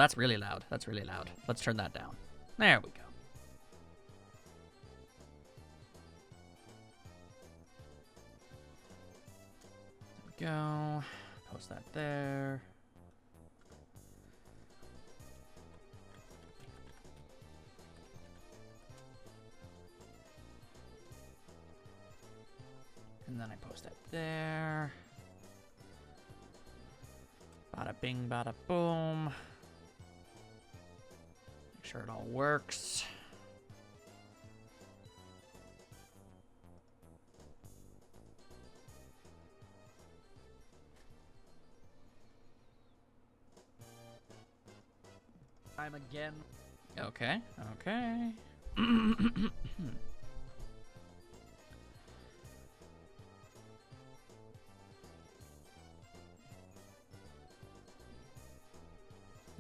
that's really loud. That's really loud. Let's turn that down. There we go. There we go. Post that there. And then I post that there. Bada bing, bada boom. Make sure it all works. Time again. Okay, okay.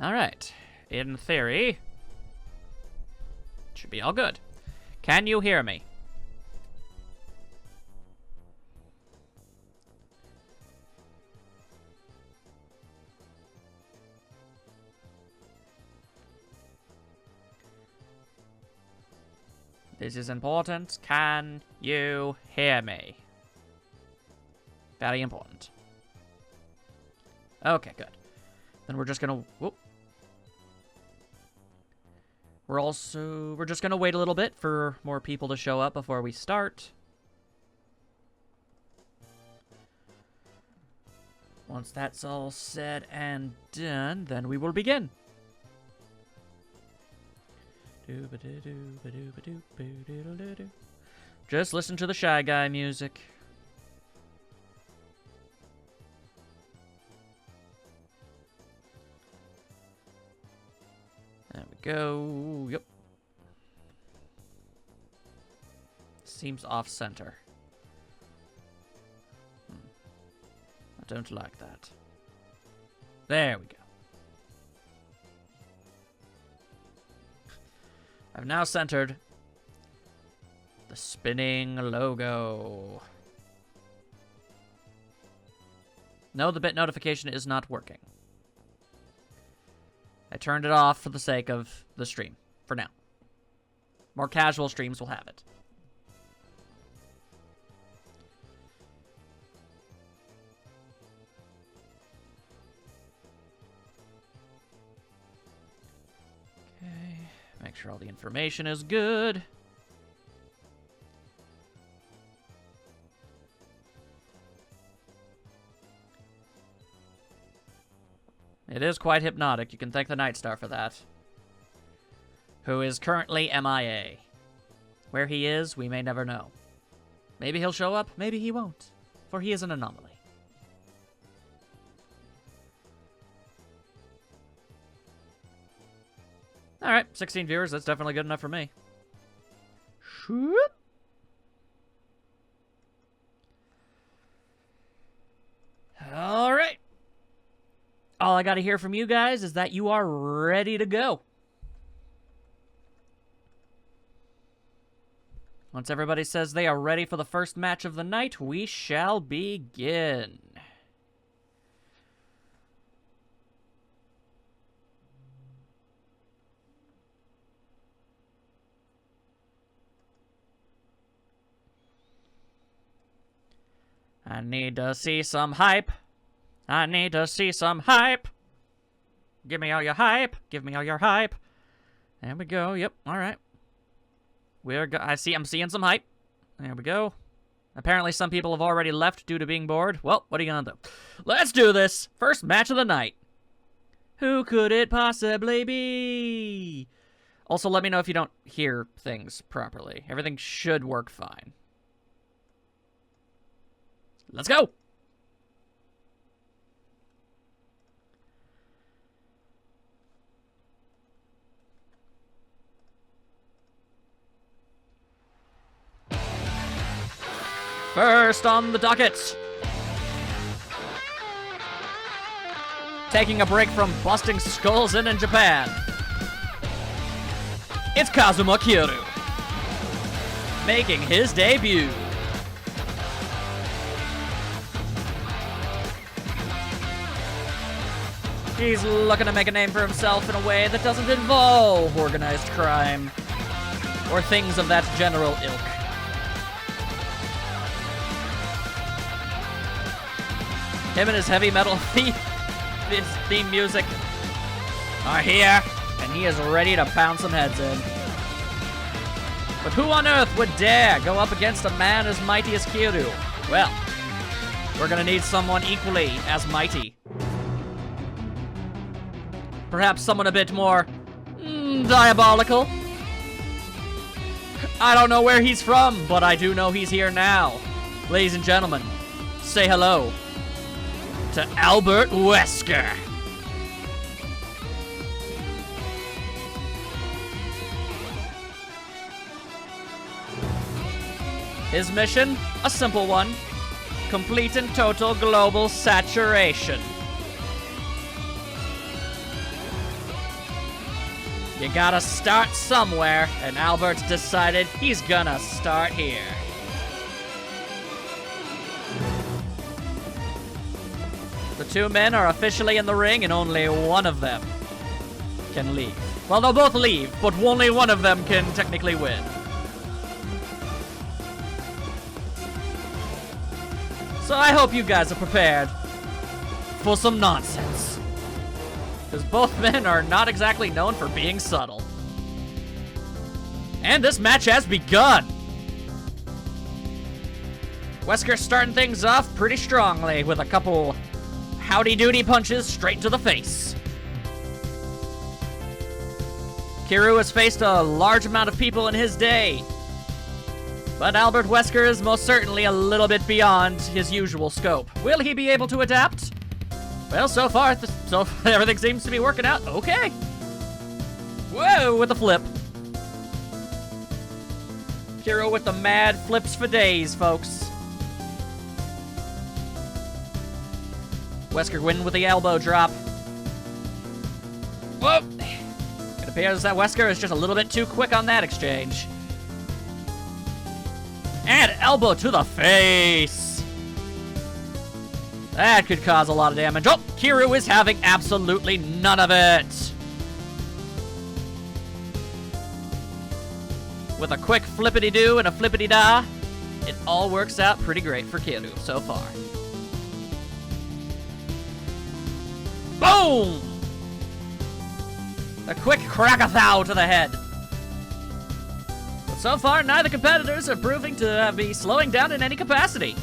All right. In theory, should be all good. Can you hear me? This is important. Can you hear me? Very important. Okay, good. Then we're just gonna... Whoop. We're just gonna wait a little bit for more people to show up before we start. Once that's all said and done, then we will begin. Just listen to the Shy Guy music. There we go. Yep. Seems off-center. I don't like that. There we go. I've now centered the spinning logo. No, the bit notification is not working. I turned it off for the sake of the stream, for now. More casual streams will have it. Okay, make sure all the information is good. It is quite hypnotic. You can thank the Night Star for that. Who is currently MIA. Where he is, we may never know. Maybe he'll show up, maybe he won't. For he is an anomaly. Alright, 16 viewers, that's definitely good enough for me. Alright. All I gotta hear from you guys is that you are ready to go. Once everybody says they are ready for the first match of the night, we shall begin. I need to see some hype. I need to see some hype. Give me all your hype. Give me all your hype. There we go. Yep. All right. I'm seeing some hype. There we go. Apparently some people have already left due to being bored. Well, what are you gonna do? Let's do this. First match of the night. Who could it possibly be? Also, let me know if you don't hear things properly. Everything should work fine. Let's go. First on the docket. Taking a break from busting skulls in Japan. It's Kazuma Kiryu. Making his debut. He's looking to make a name for himself in a way that doesn't involve organized crime or things of that general ilk. Him and his heavy metal theme music are here, and he is ready to pound some heads in. But who on earth would dare go up against a man as mighty as Kiryu? Well, we're gonna need someone equally as mighty. Perhaps someone a bit more diabolical. I don't know where he's from, but I do know he's here now. Ladies and gentlemen, say hello to Albert Wesker. His mission? A simple one. Complete and total global saturation. You gotta start somewhere, and Albert's decided he's gonna start here. The two men are officially in the ring, and only one of them can leave. Well, they'll both leave, but only one of them can technically win. So I hope you guys are prepared for some nonsense. Because both men are not exactly known for being subtle. And this match has begun. Wesker starting things off pretty strongly with a couple howdy-doody punches straight to the face. Kiryu has faced a large amount of people in his day, but Albert Wesker is most certainly a little bit beyond his usual scope. Will he be able to adapt? Well, so far, everything seems to be working out okay. Whoa, with the flip. Kiryu with the mad flips for days, folks. Wesker winning with the elbow drop. Whoa! It appears that Wesker is just a little bit too quick on that exchange. And elbow to the face. That could cause a lot of damage. Oh, Kiryu is having absolutely none of it. With a quick flippity-doo and a flippity-da, it all works out pretty great for Kiryu so far. Boom! A quick crack-a-thou to the head. But so far, neither competitors are proving to be slowing down in any capacity.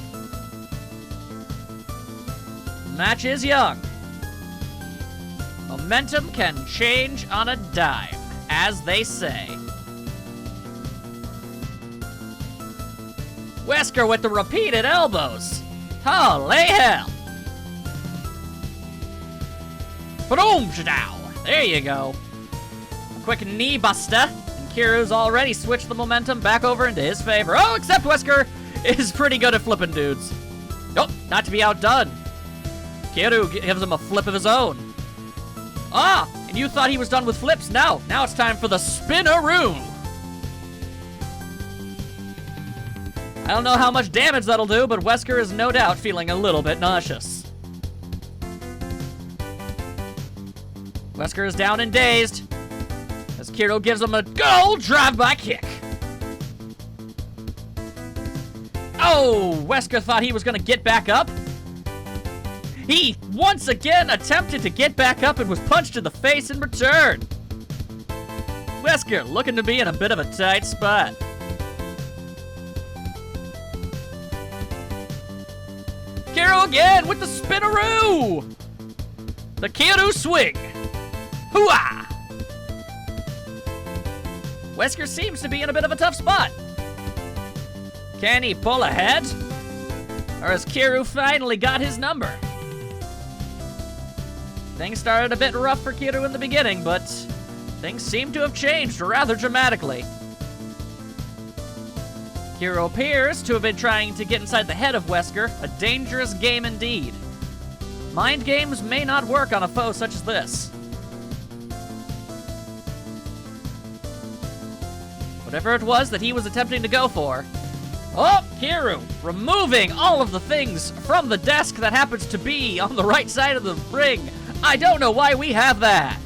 The match is young. Momentum can change on a dime, as they say. Wesker with the repeated elbows. Holy hell! Boom! There you go. A quick knee buster, and Kiryu's already switched the momentum back over into his favor. Oh, except Wesker is pretty good at flipping dudes. Nope, not to be outdone. Kiryu gives him a flip of his own. Ah, and you thought he was done with flips? Now it's time for the spinaroo. I don't know how much damage that'll do, but Wesker is no doubt feeling a little bit nauseous. Wesker is down and dazed as Kiryu gives him a goal drive-by kick. Oh, Wesker thought he was going to get back up. He once again attempted to get back up and was punched in the face in return. Wesker looking to be in a bit of a tight spot. Kiryu again with the spinaroo. The Kiryu swing. Hooah! Wesker seems to be in a bit of a tough spot. Can he pull ahead? Or has Kiryu finally got his number? Things started a bit rough for Kiryu in the beginning, but things seem to have changed rather dramatically. Kiryu appears to have been trying to get inside the head of Wesker, a dangerous game indeed. Mind games may not work on a foe such as this. Whatever it was that he was attempting to go for. Oh, Kiryu, removing all of the things from the desk that happens to be on the right side of the ring. I don't know why we have that.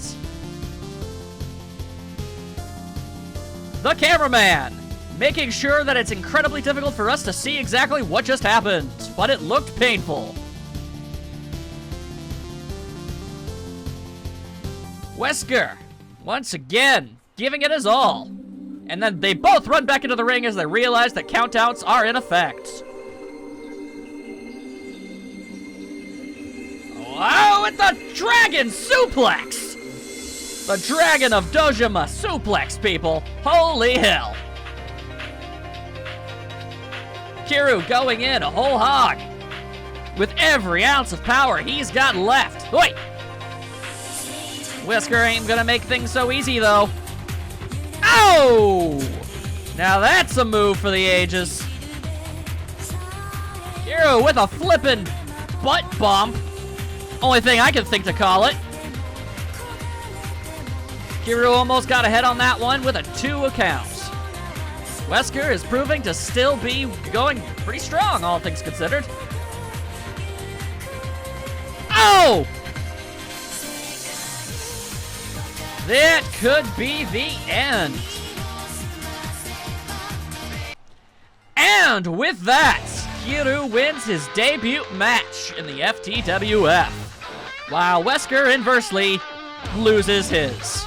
The cameraman, making sure that it's incredibly difficult for us to see exactly what just happened, but it looked painful. Wesker, once again, giving it his all. And then they both run back into the ring as they realize that countouts are in effect. Wow, with the dragon suplex! The Dragon of Dojima suplex, people. Holy hell. Kiryu going in a whole hog. With every ounce of power he's got left. Wait! Wesker ain't gonna make things so easy, though. Oh! Now that's a move for the ages. Kiryu with a flippin' butt bump. Only thing I can think to call it. Kiryu almost got ahead on that one with a 2 count. Wesker is proving to still be going pretty strong, all things considered. Oh! That could be the end. And with that, Kiryu wins his debut match in the FTWF, while Wesker inversely loses his.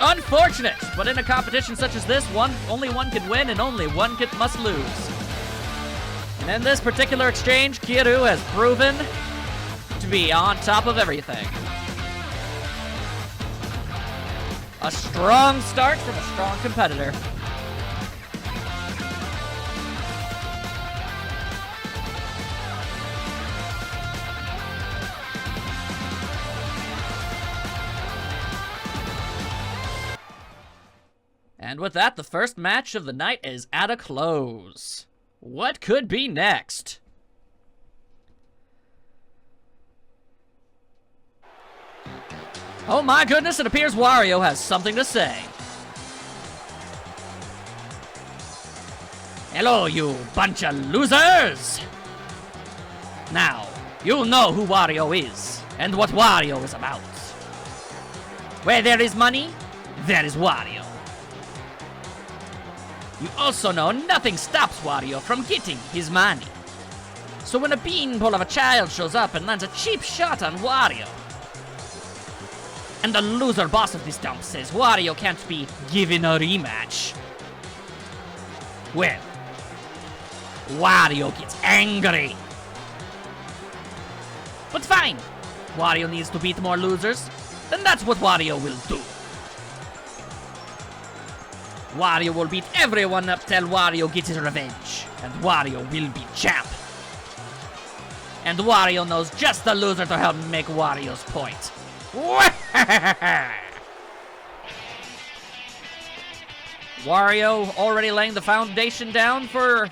Unfortunate, but in a competition such as this, only one can win and only one must lose. And in this particular exchange, Kiryu has proven to be on top of everything. A strong start from a strong competitor. And with that, the first match of the night is at a close. What could be next? Oh my goodness, it appears Wario has something to say. Hello, you bunch of losers! Now, you know who Wario is, and what Wario is about. Where there is money, there is Wario. You also know nothing stops Wario from getting his money. So when a beanpole of a child shows up and lands a cheap shot on Wario, and the loser boss of this dump says Wario can't be given a rematch, well, Wario gets angry. But fine, Wario needs to beat more losers, then that's what Wario will do. Wario will beat everyone up till Wario gets his revenge, and Wario will be champ. And Wario knows just the loser to help make Wario's point. Wario already laying the foundation down for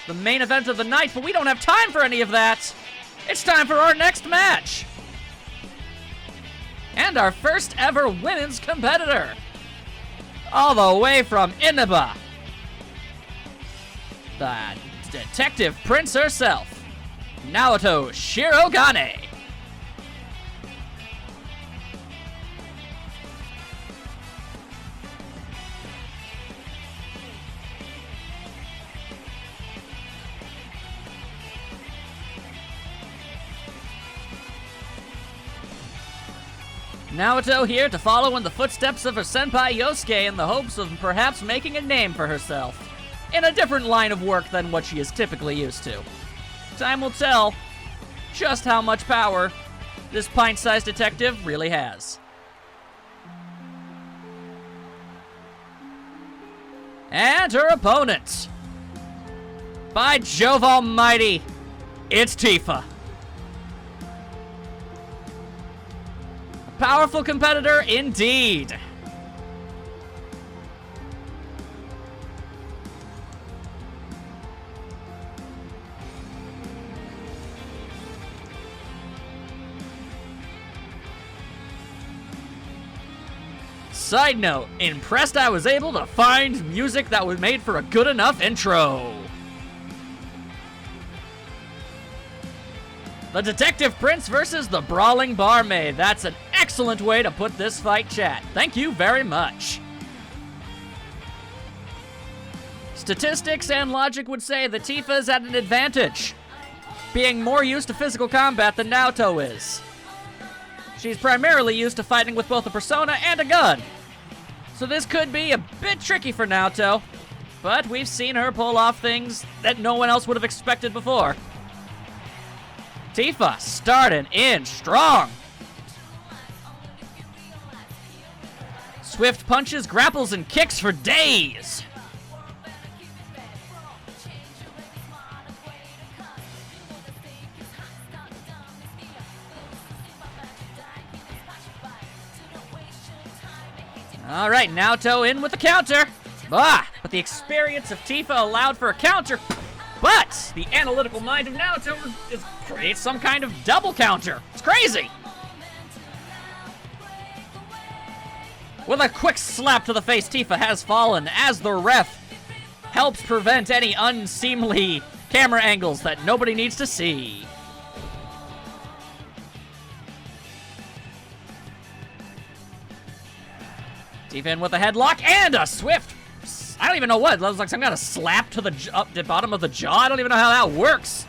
the main event of the night, but we don't have time for any of that. It's time for our next match. And our first ever women's competitor. All the way from Inaba. The detective prince herself, Naoto Shirogane. Naoto here to follow in the footsteps of her senpai Yosuke in the hopes of perhaps making a name for herself in a different line of work than what she is typically used to. Time will tell just how much power this pint-sized detective really has. And her opponent. By Jove Almighty, it's Tifa. Powerful competitor indeed. Side note, impressed I was able to find music that was made for a good enough intro. The Detective Prince versus the Brawling Barmaid. That's an excellent way to put this fight, chat. Thank you very much. Statistics and logic would say that Tifa is at an advantage, being more used to physical combat than Naoto is. She's primarily used to fighting with both a persona and a gun. So this could be a bit tricky for Naoto, but we've seen her pull off things that no one else would have expected before. Tifa starting in strong. Swift punches, grapples, and kicks for days. All right, Naoto in with the counter. But the experience of Tifa allowed for a counter. But the analytical mind of Naoto creates some kind of double counter. It's crazy. With a quick slap to the face, Tifa has fallen as the ref helps prevent any unseemly camera angles that nobody needs to see. Tifa in with a headlock and a swift, I don't even know what, that was like some kind of slap to the up the bottom of the jaw. I don't even know how that works.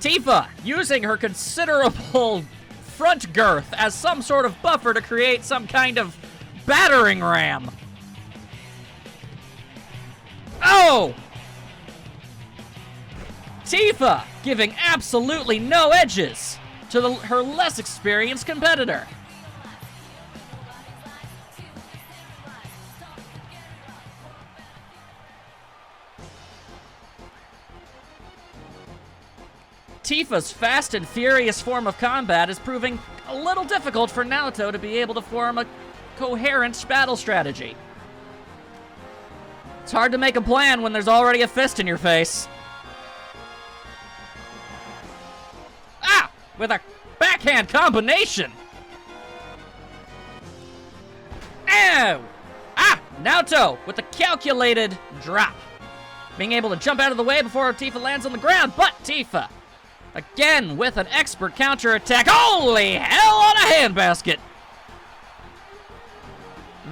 Tifa using her considerable front girth as some sort of buffer to create some kind of battering ram. Oh! Tifa giving absolutely no edges to her less experienced competitor. Tifa's fast and furious form of combat is proving a little difficult for Naoto to be able to form a coherent battle strategy. It's hard to make a plan when there's already a fist in your face. Ah! With a backhand combination! Ow! Ah! Naoto with a calculated drop. Being able to jump out of the way before Tifa lands on the ground, but Tifa again with an expert counterattack. Holy hell on a handbasket!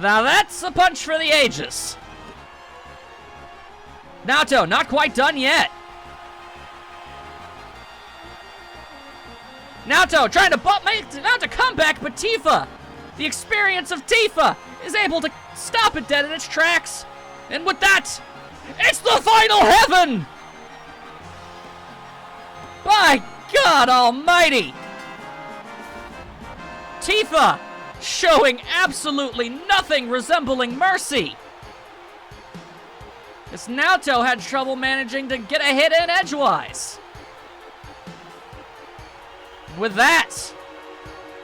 Now that's a punch for the ages. Naoto not quite done yet. Naoto trying to make Naoto come back, but Tifa, the experience of Tifa, is able to stop it dead in its tracks. And with that, it's the final heaven! By God almighty! Tifa showing absolutely nothing resembling mercy. As Naoto had trouble managing to get a hit in edgewise. With that,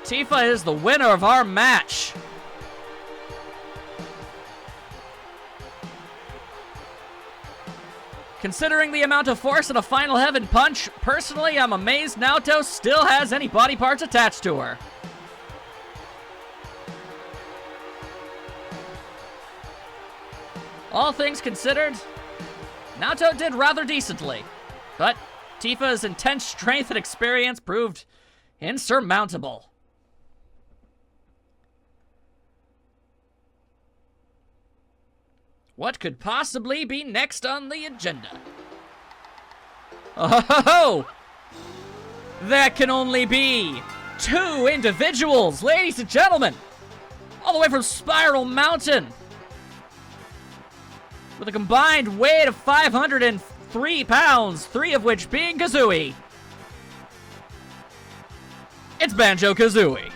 Tifa is the winner of our match. Considering the amount of force in a final heaven punch, personally, I'm amazed Naoto still has any body parts attached to her. All things considered, Naoto did rather decently, but Tifa's intense strength and experience proved insurmountable. What could possibly be next on the agenda? Oh, that can only be two individuals, ladies and gentlemen, all the way from Spiral Mountain, with a combined weight of 503 pounds, 3 of which being Kazooie. It's Banjo-Kazooie.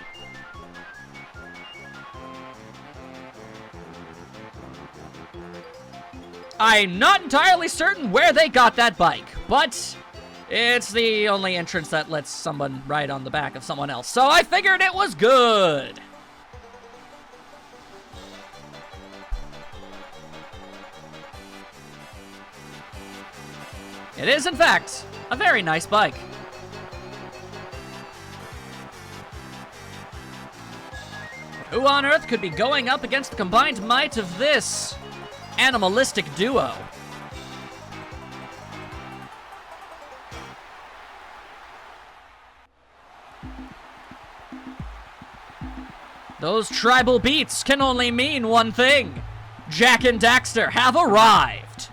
I'm not entirely certain where they got that bike, but it's the only entrance that lets someone ride on the back of someone else, so I figured it was good. It is, in fact, a very nice bike. Who on earth could be going up against the combined might of this animalistic duo? Those tribal beats can only mean one thing. Jak and Daxter have arrived.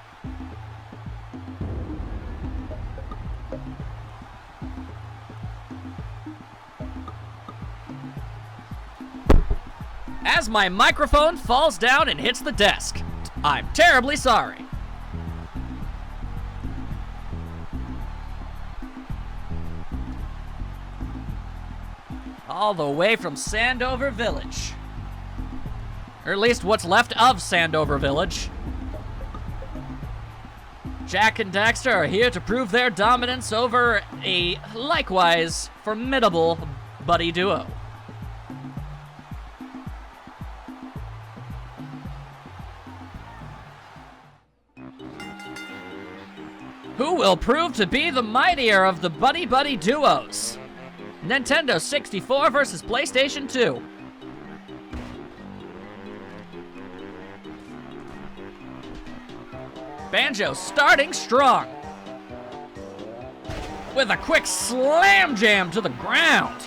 As my microphone falls down and hits the desk, I'm terribly sorry. All the way from Sandover Village. Or at least what's left of Sandover Village. Jak and Daxter are here to prove their dominance over a likewise formidable buddy duo. Who will prove to be the mightier of the buddy-buddy duos? Nintendo 64 versus PlayStation 2. Banjo starting strong. With a quick slam jam to the ground.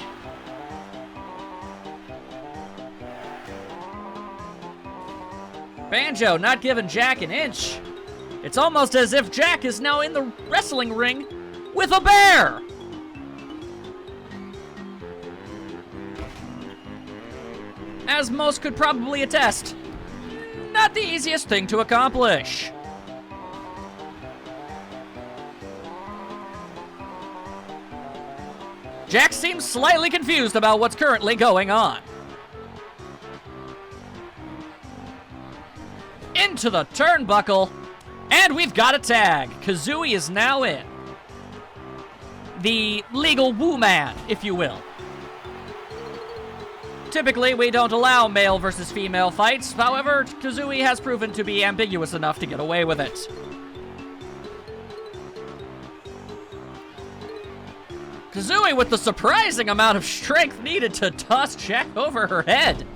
Banjo not giving Jak an inch. It's almost as if Jak is now in the wrestling ring with a bear. As most could probably attest, not the easiest thing to accomplish. Jak seems slightly confused about what's currently going on. Into the turnbuckle, and we've got a tag. Kazooie is now in. The legal woo man, if you will. Typically, we don't allow male versus female fights. However, Kazooie has proven to be ambiguous enough to get away with it. Kazooie with the surprising amount of strength needed to toss Jak over her head.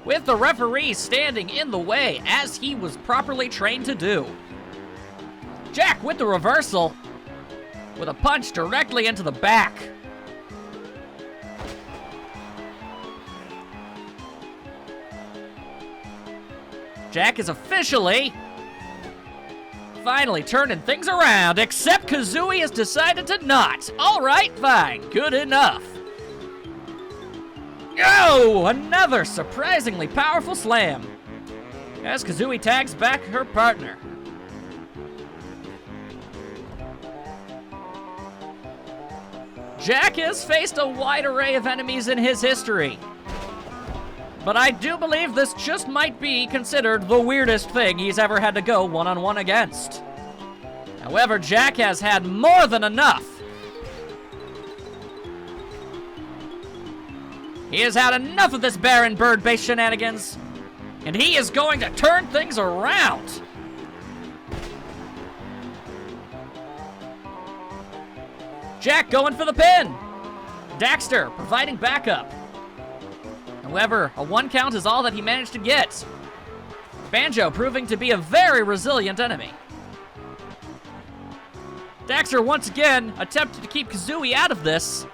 With the referee standing in the way as he was properly trained to do. Jak with the reversal, with a punch directly into the back. Jak is officially finally turning things around, except Kazooie has decided to not. All right, fine, good enough. Oh, another surprisingly powerful slam. As Kazooie tags back her partner. Jak has faced a wide array of enemies in his history. But I do believe this just might be considered the weirdest thing he's ever had to go one-on-one against. However, Jak has had more than enough. He has had enough of this barren bird-based shenanigans, and he is going to turn things around. Jak going for the pin. Daxter providing backup. However, a 1 count is all that he managed to get. Banjo proving to be a very resilient enemy. Daxter once again attempted to keep Kazooie out of this,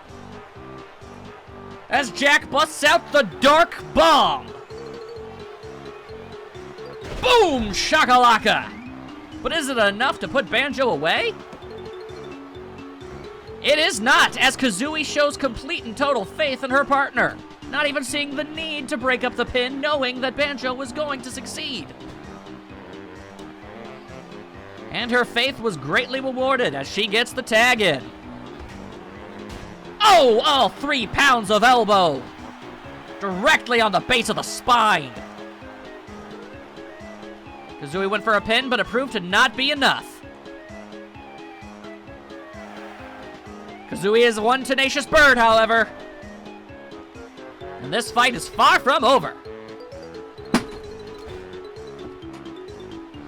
as Jak busts out the Dark Bomb. Boom! Shakalaka! But is it enough to put Banjo away? It is not, as Kazooie shows complete and total faith in her partner, not even seeing the need to break up the pin, knowing that Banjo was going to succeed. And her faith was greatly rewarded as she gets the tag in. Oh, all 3 pounds of elbow! Directly on the base of the spine. Kazooie went for a pin, but it proved to not be enough. Kazooie is one tenacious bird, however. And this fight is far from over.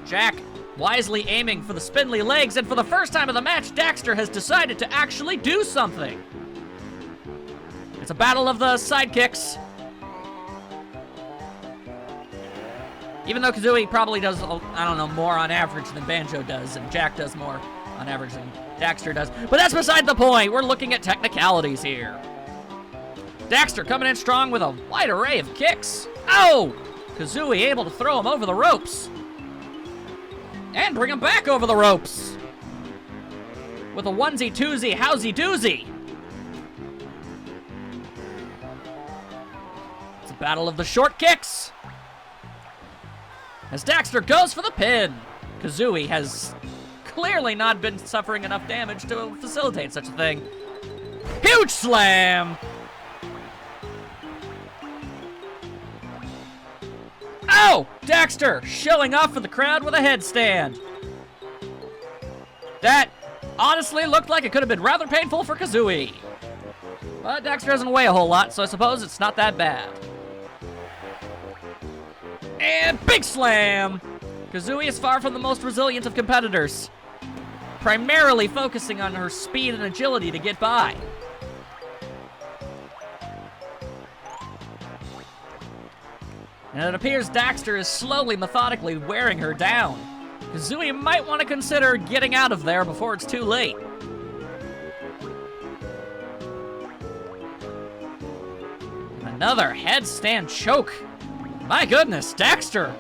Jak wisely aiming for the spindly legs, and for the first time in the match, Daxter has decided to actually do something. It's a battle of the sidekicks. Even though Kazooie probably does, I don't know, more on average than Banjo does, and Jak does more on average than Daxter does. But that's beside the point. We're looking at technicalities here. Daxter coming in strong with a wide array of kicks. Oh! Kazooie able to throw him over the ropes. And bring him back over the ropes. With a onesie, twosie, howsy doozy. It's a battle of the short kicks. As Daxter goes for the pin. Kazooie has clearly not been suffering enough damage to facilitate such a thing. Huge slam! Oh! Daxter showing off for the crowd with a headstand. That honestly looked like it could have been rather painful for Kazooie. But Daxter doesn't weigh a whole lot, so I suppose it's not that bad. And big slam! Kazooie is far from the most resilient of competitors, primarily focusing on her speed and agility to get by. And it appears Daxter is slowly, methodically wearing her down. Kazooie might want to consider getting out of there before it's too late. Another headstand choke. My goodness, Daxter,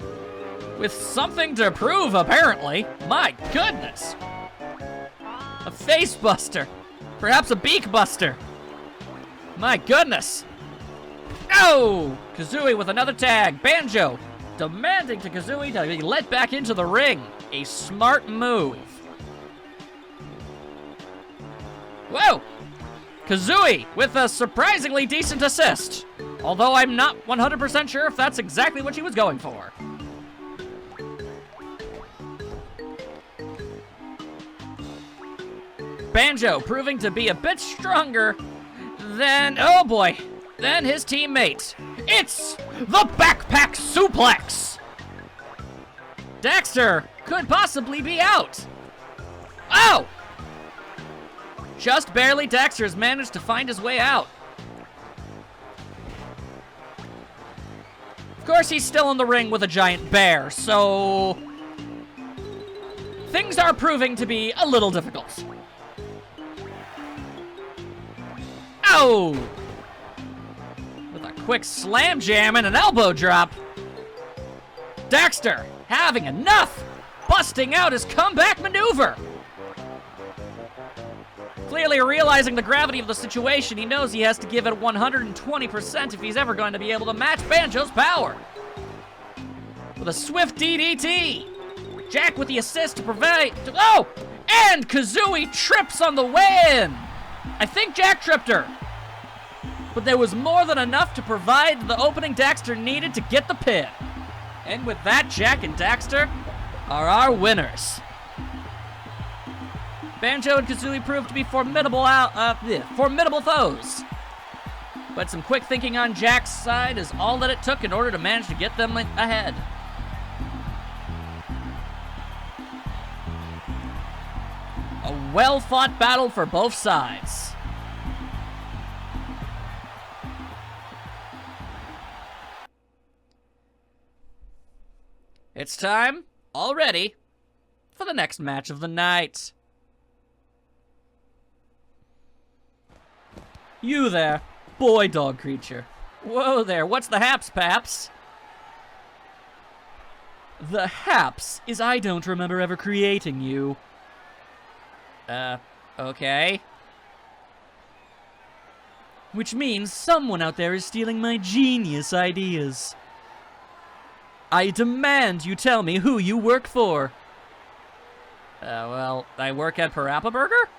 with something to prove, apparently. My goodness. A face buster. Perhaps a beak buster. My goodness. Oh! Kazooie with another tag. Banjo demanding to Kazooie to be let back into the ring. A smart move. Whoa! Kazooie with a surprisingly decent assist. Although I'm not 100% sure if that's exactly what she was going for. Banjo proving to be a bit stronger than, oh boy, than his teammate. It's the backpack suplex. Daxter could possibly be out. Oh! Just barely, Daxter's managed to find his way out. Of course, he's still in the ring with a giant bear, so things are proving to be a little difficult. Oh! With a quick slam jam and an elbow drop. Daxter having enough, busting out his comeback maneuver. Clearly realizing the gravity of the situation, he knows he has to give it 120% if he's ever going to be able to match Banjo's power. With a swift DDT. Jack with the assist to provide. Oh! And Kazooie trips on the way in. I think Jack tripped her. But there was more than enough to provide the opening Daxter needed to get the pin. And with that, Jak and Daxter are our winners. Banjo and Kazooie proved to be formidable foes. But some quick thinking on Jack's side is all that it took in order to manage to get them ahead. A well-fought battle for both sides. It's time, already, for the next match of the night. You there, boy dog creature. Whoa there, what's the haps, paps? The haps is I don't remember ever creating you. Okay. Which means someone out there is stealing my genius ideas. I demand you tell me who you work for. Well, I work at Parappa Burger?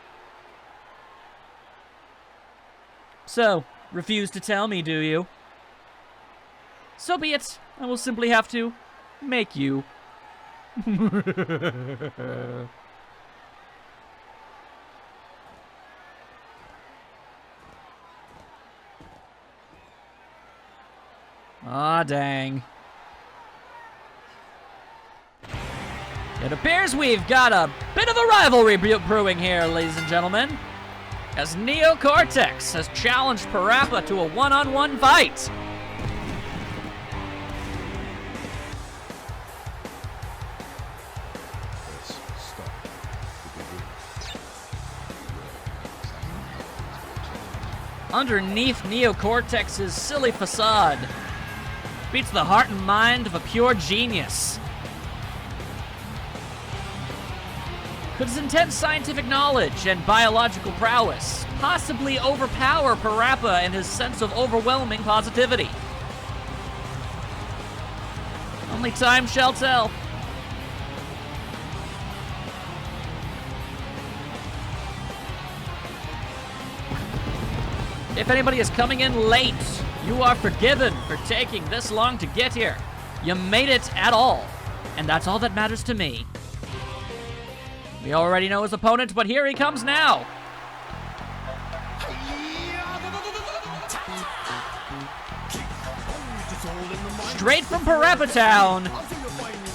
So, refuse to tell me, do you? So be it. I will simply have to make you. Aw, dang. It appears we've got a bit of a rivalry brewing here, ladies and gentlemen, as Cortex has challenged Parappa to a one-on-one fight. underneath Neo-Cortex's silly facade beats the heart and mind of a pure genius. Could his intense scientific knowledge and biological prowess possibly overpower Parappa and his sense of overwhelming positivity? Only time shall tell. If anybody is coming in late, you are forgiven for taking this long to get here. You made it at all, and that's all that matters to me. We already know his opponent, but here he comes now. Straight from Parappa Town.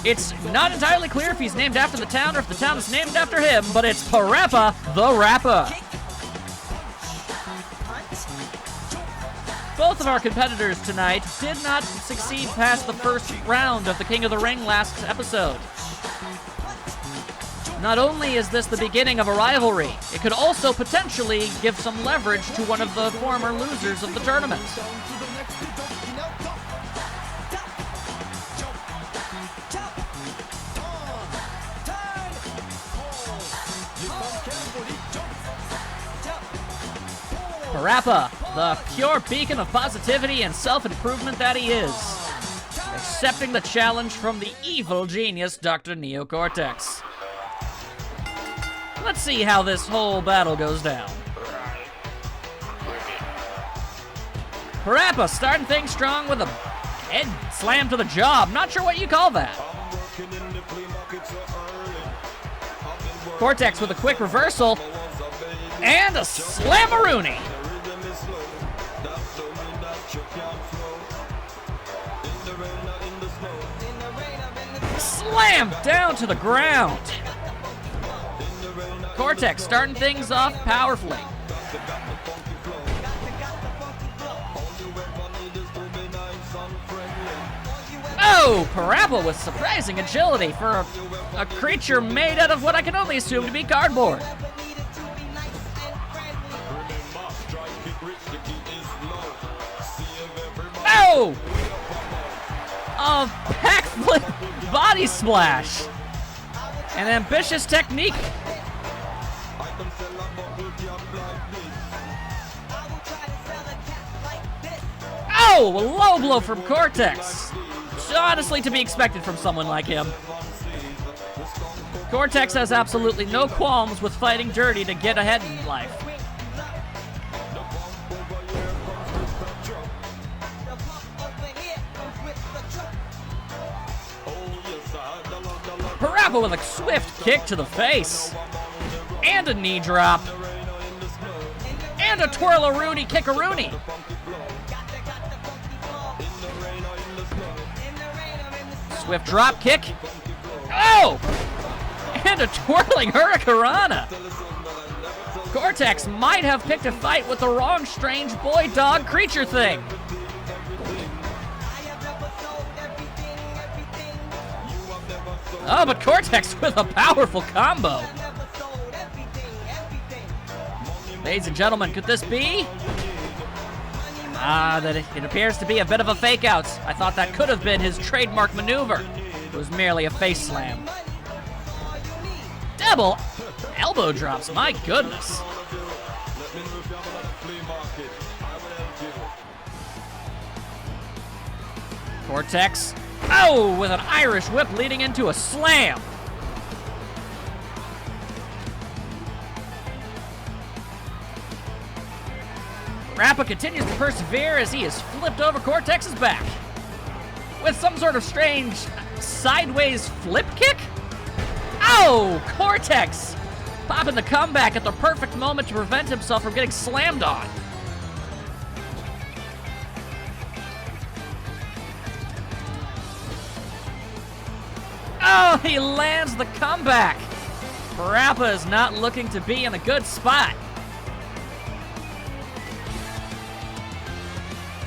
It's not entirely clear if he's named after the town or if the town is named after him, but it's Parappa the Rapper. Both of our competitors tonight did not succeed past the first round of the King of the Ring last episode. Not only is this the beginning of a rivalry, it could also potentially give some leverage to one of the former losers of the tournament. Parappa, the pure beacon of positivity and self-improvement that he is, accepting the challenge from the evil genius Dr. Neo-Cortex. Let's see how this whole battle goes down. Parappa starting things strong with a head slam to the jaw. I'm not sure what you call that. Cortex with a quick reversal and a slammaroonie. Slam down to the ground. Cortex starting things off powerfully. Oh, Parappa with surprising agility for a creature made out of what I can only assume to be cardboard. Oh! A backflip body splash. An ambitious technique. Oh, a low blow from Cortex. Honestly, to be expected from someone like him. Cortex has absolutely no qualms with fighting dirty to get ahead in life. Parappa with a swift kick to the face. And a knee drop. And a twirl-a-rooney kick-a-rooney. Swift drop kick. Oh! And a twirling hurricanrana. Cortex might have picked a fight with the wrong strange boy dog creature thing. Oh, but Cortex with a powerful combo. Ladies and gentlemen, could this be? It appears to be a bit of a fake out. I thought that could have been his trademark maneuver. It was merely a face slam. Double elbow drops, my goodness. Cortex, oh, with an Irish whip leading into a slam. Parappa continues to persevere as he is flipped over Cortex's back. With some sort of strange sideways flip kick? Oh, Cortex! Popping the comeback at the perfect moment to prevent himself from getting slammed on. Oh, he lands the comeback. Parappa is not looking to be in a good spot.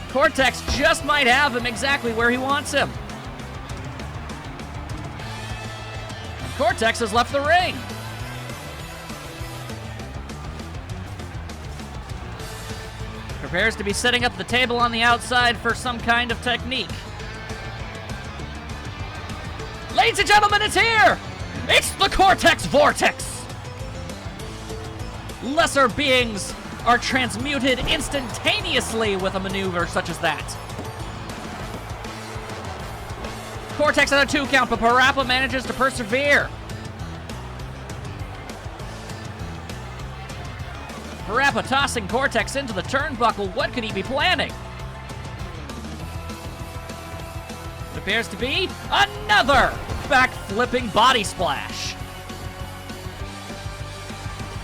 Cortex just might have him exactly where he wants him. Cortex has left the ring. Appears to be setting up the table on the outside for some kind of technique. Ladies and gentlemen, it's here! It's the Cortex Vortex! Lesser beings are transmuted instantaneously with a maneuver such as that. Cortex on a 2 count, but Parappa manages to persevere. Parappa tossing Cortex into the turnbuckle. What could he be planning? It appears to be another back-flipping body splash.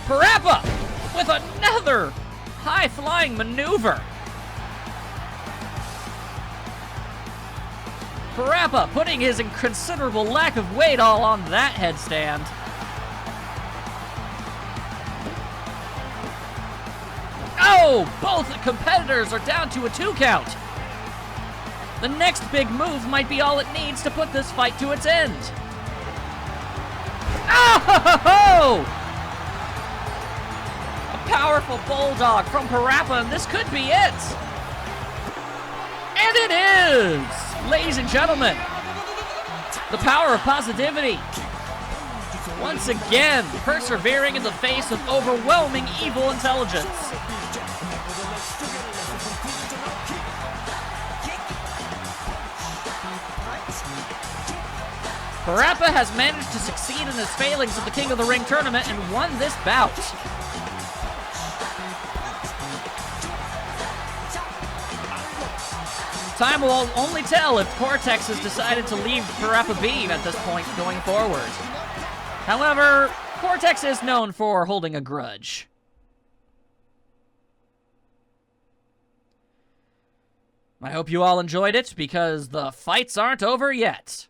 Parappa with another high-flying maneuver. Parappa putting his considerable lack of weight all on that headstand. Oh, both competitors are down to a 2 count. The next big move might be all it needs to put this fight to its end. Oh! A powerful bulldog from Parappa, and this could be it. And it is! Ladies and gentlemen, the power of positivity. Once again, persevering in the face of overwhelming evil intelligence. Parappa has managed to succeed in his failings at the King of the Ring tournament and won this bout. Time will only tell if Cortex has decided to leave Parappa be at this point going forward. However, Cortex is known for holding a grudge. I hope you all enjoyed it, because the fights aren't over yet.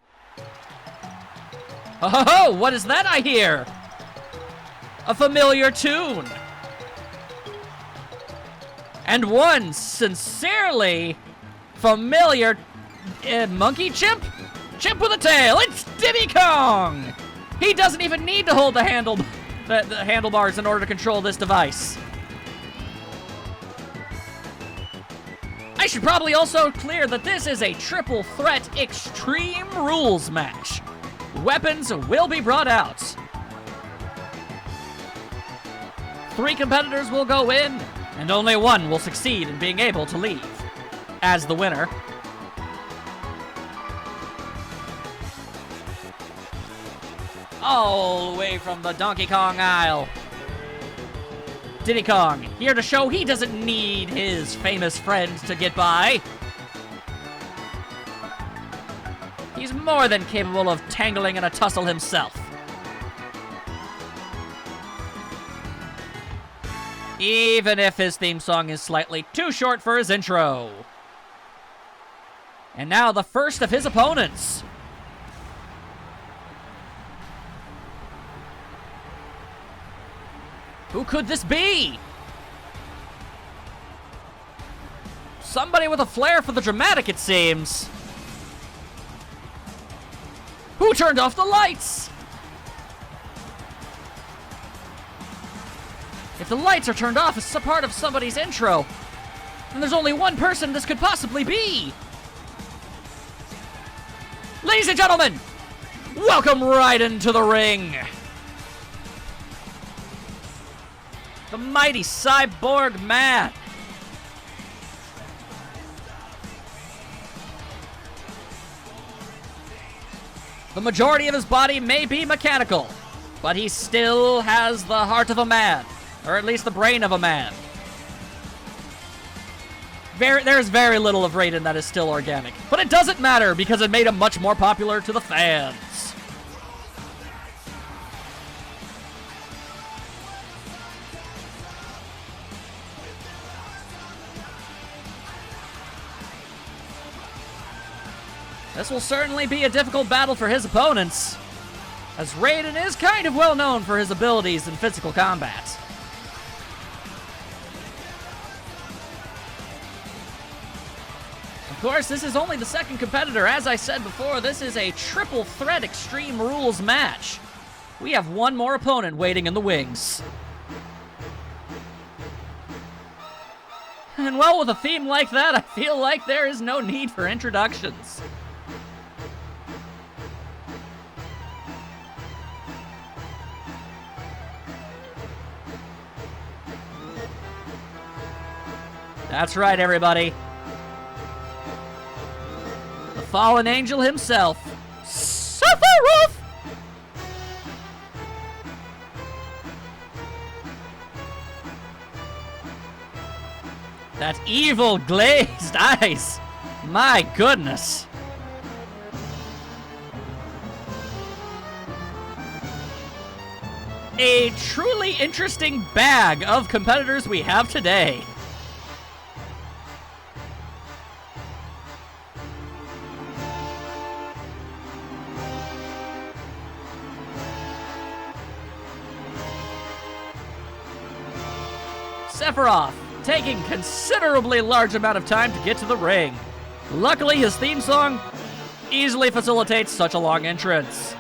Oh, what is that I hear? A familiar tune. And one sincerely familiar monkey chimp? Chimp with a tail, it's Diddy Kong! He doesn't even need to hold the handlebars in order to control this device. I should probably also clear that this is a triple threat extreme rules match. Weapons will be brought out. 3 competitors will go in, and only one will succeed in being able to leave as the winner. All the way from the Donkey Kong Isle, Diddy Kong, here to show he doesn't need his famous friend to get by. He's more than capable of tangling in a tussle himself. Even if his theme song is slightly too short for his intro. And now the first of his opponents. Who could this be? Somebody with a flair for the dramatic, it seems. Who turned off the lights? If the lights are turned off as a part of somebody's intro, then there's only one person this could possibly be. Ladies and gentlemen, welcome right into the ring. The mighty cyborg man. The majority of his body may be mechanical, but he still has the heart of a man, or at least the brain of a man. There's very little of Raiden that is still organic, but it doesn't matter because it made him much more popular to the fans. This will certainly be a difficult battle for his opponents, as Raiden is kind of well known for his abilities in physical combat. Of course, this is only the second competitor. As I said before, this is a triple threat Extreme Rules match. We have one more opponent waiting in the wings. And well, with a theme like that, I feel like there is no need for introductions. That's right, everybody. The fallen angel himself, Sephiroth! That evil glazed eyes. My goodness. A truly interesting bag of competitors we have today. Sephiroth, taking considerably large amount of time to get to the ring. Luckily, his theme song easily facilitates such a long entrance.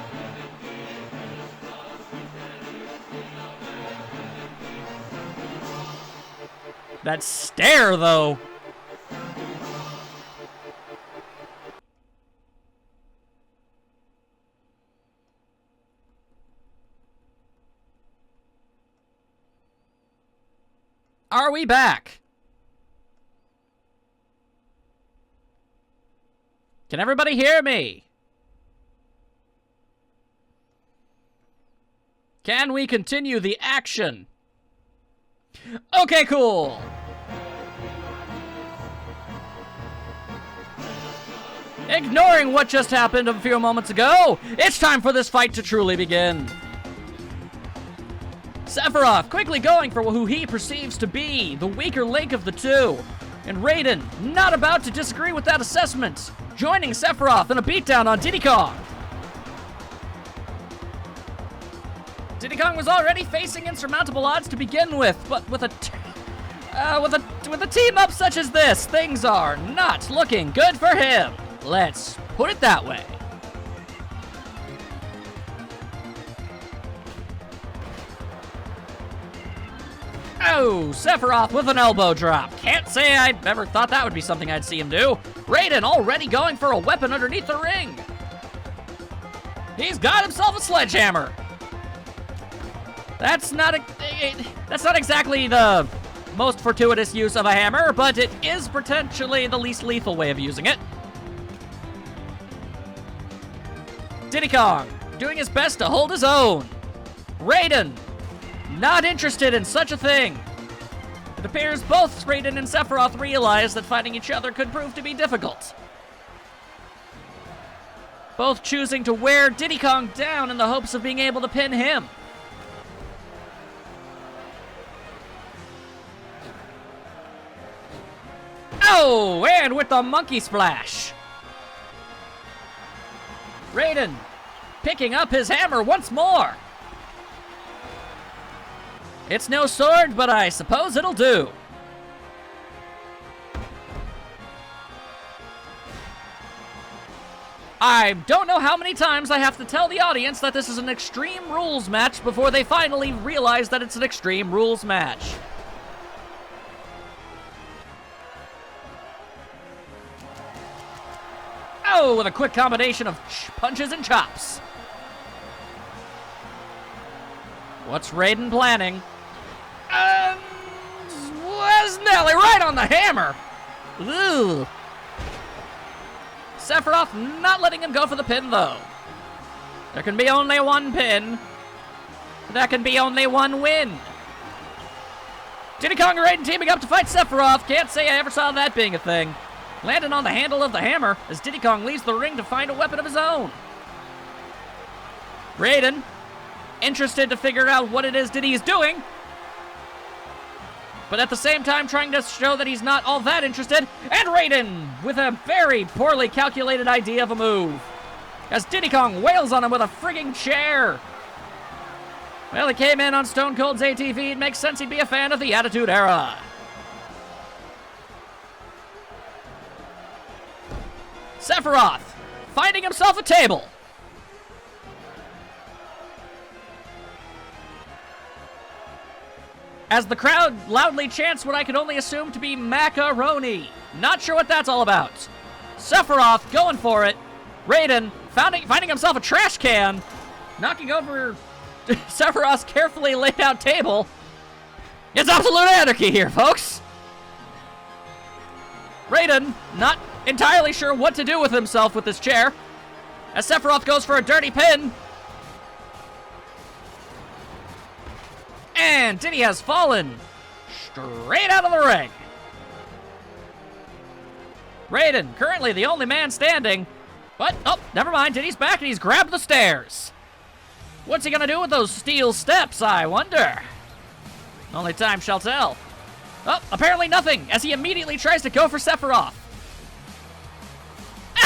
That stare, though. Are we back? Can everybody hear me? Can we continue the action? Okay, cool. Ignoring what just happened a few moments ago, it's time for this fight to truly begin. Sephiroth quickly going for who he perceives to be the weaker link of the two. And Raiden, not about to disagree with that assessment, joining Sephiroth in a beatdown on Diddy Kong. Diddy Kong was already facing insurmountable odds to begin with, but with a team up such as this, things are not looking good for him. Let's put it that way. Oh, Sephiroth with an elbow drop. Can't say I ever thought that would be something I'd see him do. Raiden already going for a weapon underneath the ring. He's got himself a sledgehammer. That's not exactly the most fortuitous use of a hammer, but it is potentially the least lethal way of using it. Diddy Kong doing his best to hold his own. Raiden not interested in such a thing. It appears both Raiden and Sephiroth realize that fighting each other could prove to be difficult. Both choosing to wear Diddy Kong down in the hopes of being able to pin him. Oh, and with the monkey splash. Raiden picking up his hammer once more. It's no sword, but I suppose it'll do. I don't know how many times I have to tell the audience that this is an Extreme Rules match before they finally realize that it's an Extreme Rules match. Oh, with a quick combination of punches and chops. What's Raiden planning? Was Nelly right on the hammer? Ooh. Sephiroth not letting him go for the pin, though. There can be only one pin. There can be only one win. Diddy Kong and Raiden teaming up to fight Sephiroth. Can't say I ever saw that being a thing. Landing on the handle of the hammer as Diddy Kong leaves the ring to find a weapon of his own. Raiden, interested to figure out what it is Diddy is doing, but at the same time trying to show that he's not all that interested, and Raiden with a very poorly calculated idea of a move, as Diddy Kong wails on him with a frigging chair. Well, he came in on Stone Cold's ATV. It makes sense he'd be a fan of the Attitude Era. Sephiroth finding himself a table. as the crowd loudly chants what I could only assume to be macaroni. Not sure what that's all about. Sephiroth going for it. Raiden finding himself a trash can, knocking over Sephiroth's carefully laid out table. It's absolute anarchy here, folks. Raiden not entirely sure what to do with himself with this chair, as Sephiroth goes for a dirty pin. And Diddy has fallen straight out of the ring. Raiden, currently the only man standing, but, oh, never mind, Diddy's back and he's grabbed the stairs. What's he gonna do with those steel steps, I wonder? Only time shall tell. Oh, apparently nothing, as he immediately tries to go for Sephiroth.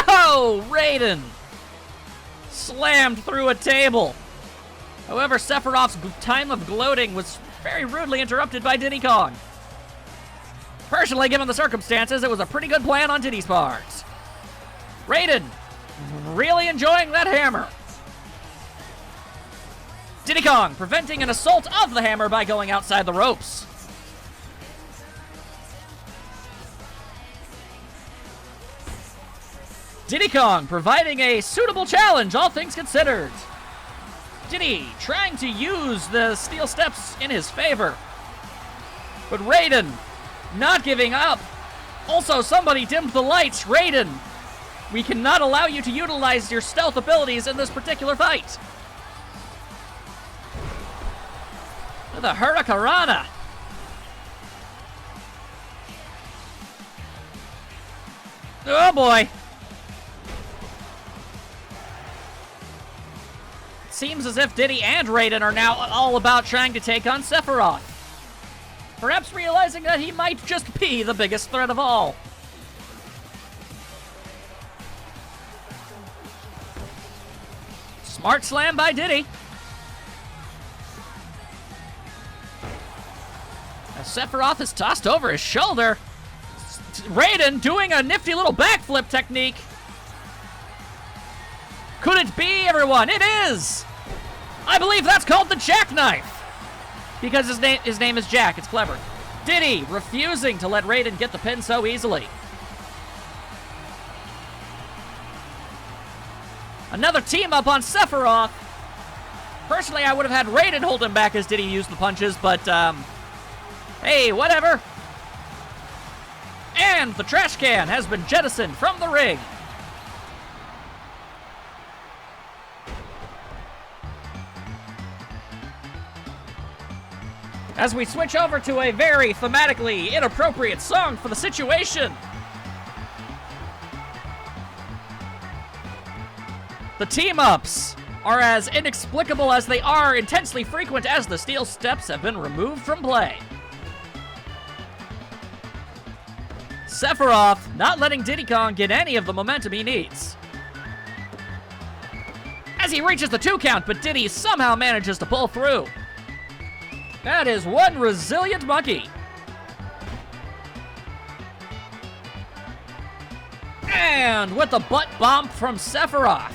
Oh, Raiden! Slammed through a table. However, Sephiroth's time of gloating was very rudely interrupted by Diddy Kong. Personally, given the circumstances, it was a pretty good plan on Diddy's part. Raiden, really enjoying that hammer. Diddy Kong preventing an assault of the hammer by going outside the ropes. Diddy Kong providing a suitable challenge, all things considered. Diddy trying to use the steel steps in his favor. But Raiden not giving up. Also, somebody dimmed the lights. Raiden, we cannot allow you to utilize your stealth abilities in this particular fight. The Hurricanrana. Oh boy. Seems as if Diddy and Raiden are now all about trying to take on Sephiroth. Perhaps realizing that he might just be the biggest threat of all. Smart slam by Diddy. As Sephiroth is tossed over his shoulder. Raiden doing a nifty little backflip technique. Could it be, everyone? It is! I believe that's called the jackknife. Because his name is Jack. It's clever. Diddy refusing to let Raiden get the pin so easily. Another team up on Sephiroth. Personally, I would have had Raiden hold him back as Diddy used the punches, but, hey, whatever. And the trash can has been jettisoned from the ring. As we switch over to a very thematically inappropriate song for the situation. The team-ups are as inexplicable as they are intensely frequent as the steel steps have been removed from play. Sephiroth not letting Diddy Kong get any of the momentum he needs. As he reaches the 2 count, but Diddy somehow manages to pull through. That is one resilient monkey. And with the butt bump from Sephiroth.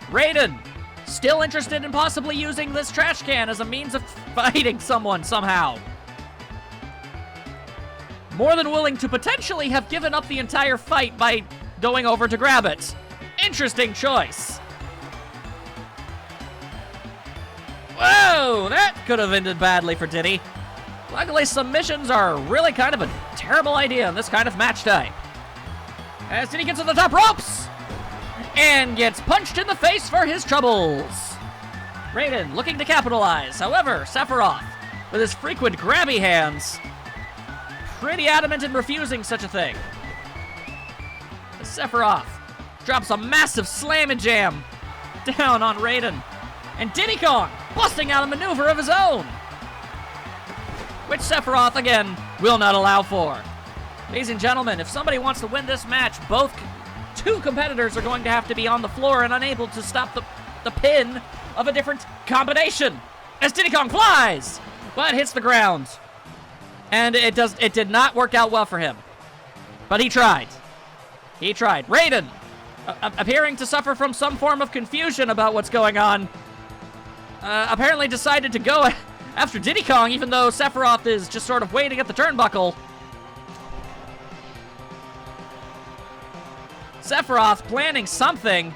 Raiden, still interested in possibly using this trash can as a means of fighting someone somehow. More than willing to potentially have given up the entire fight by going over to grab it. Interesting choice. Whoa, that could have ended badly for Diddy. Luckily, submissions are really kind of a terrible idea in this kind of match type. As Diddy gets to the top ropes and gets punched in the face for his troubles. Raiden looking to capitalize. However, Sephiroth, with his frequent grabby hands, pretty adamant in refusing such a thing. Sephiroth drops a massive slam and jam down on Raiden. And Diddy Kong busting out a maneuver of his own, which Sephiroth, again, will not allow for. Ladies and gentlemen, if somebody wants to win this match, two competitors are going to have to be on the floor and unable to stop the pin of a different combination. As Diddy Kong flies, but hits the ground. And it did not work out well for him. But he tried. Raiden appearing to suffer from some form of confusion about what's going on, apparently decided to go after Diddy Kong, even though Sephiroth is just sort of waiting at the turnbuckle. Sephiroth planning something.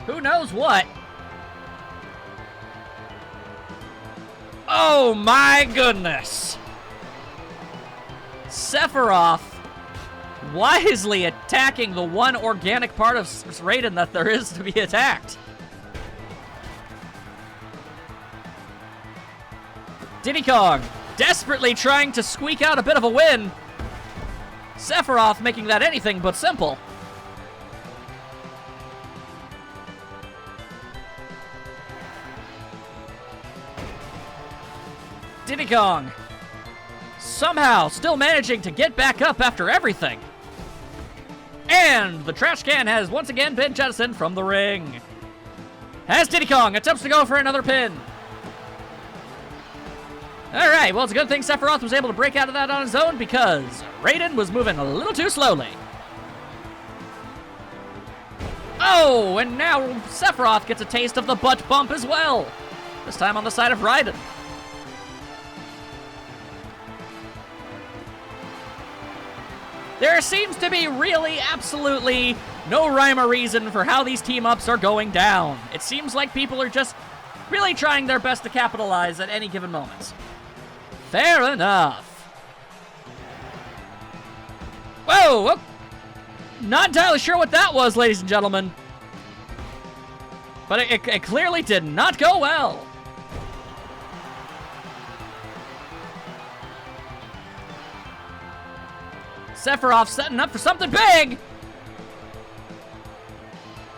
Who knows what? Oh my goodness. Sephiroth wisely attacking the one organic part of Raiden that there is to be attacked. Diddy Kong desperately trying to squeak out a bit of a win. Sephiroth making that anything but simple. Diddy Kong somehow still managing to get back up after everything. And the trash can has once again been jettisoned from the ring. As Diddy Kong attempts to go for another pin. Alright, well, it's a good thing Sephiroth was able to break out of that on his own because Raiden was moving a little too slowly. Oh, and now Sephiroth gets a taste of the butt bump as well. This time on the side of Raiden. There seems to be really absolutely no rhyme or reason for how these team-ups are going down. It seems like people are just really trying their best to capitalize at any given moment. Fair enough. Whoa! Not entirely sure what that was, ladies and gentlemen. But it clearly did not go well. Sephiroth setting up for something big!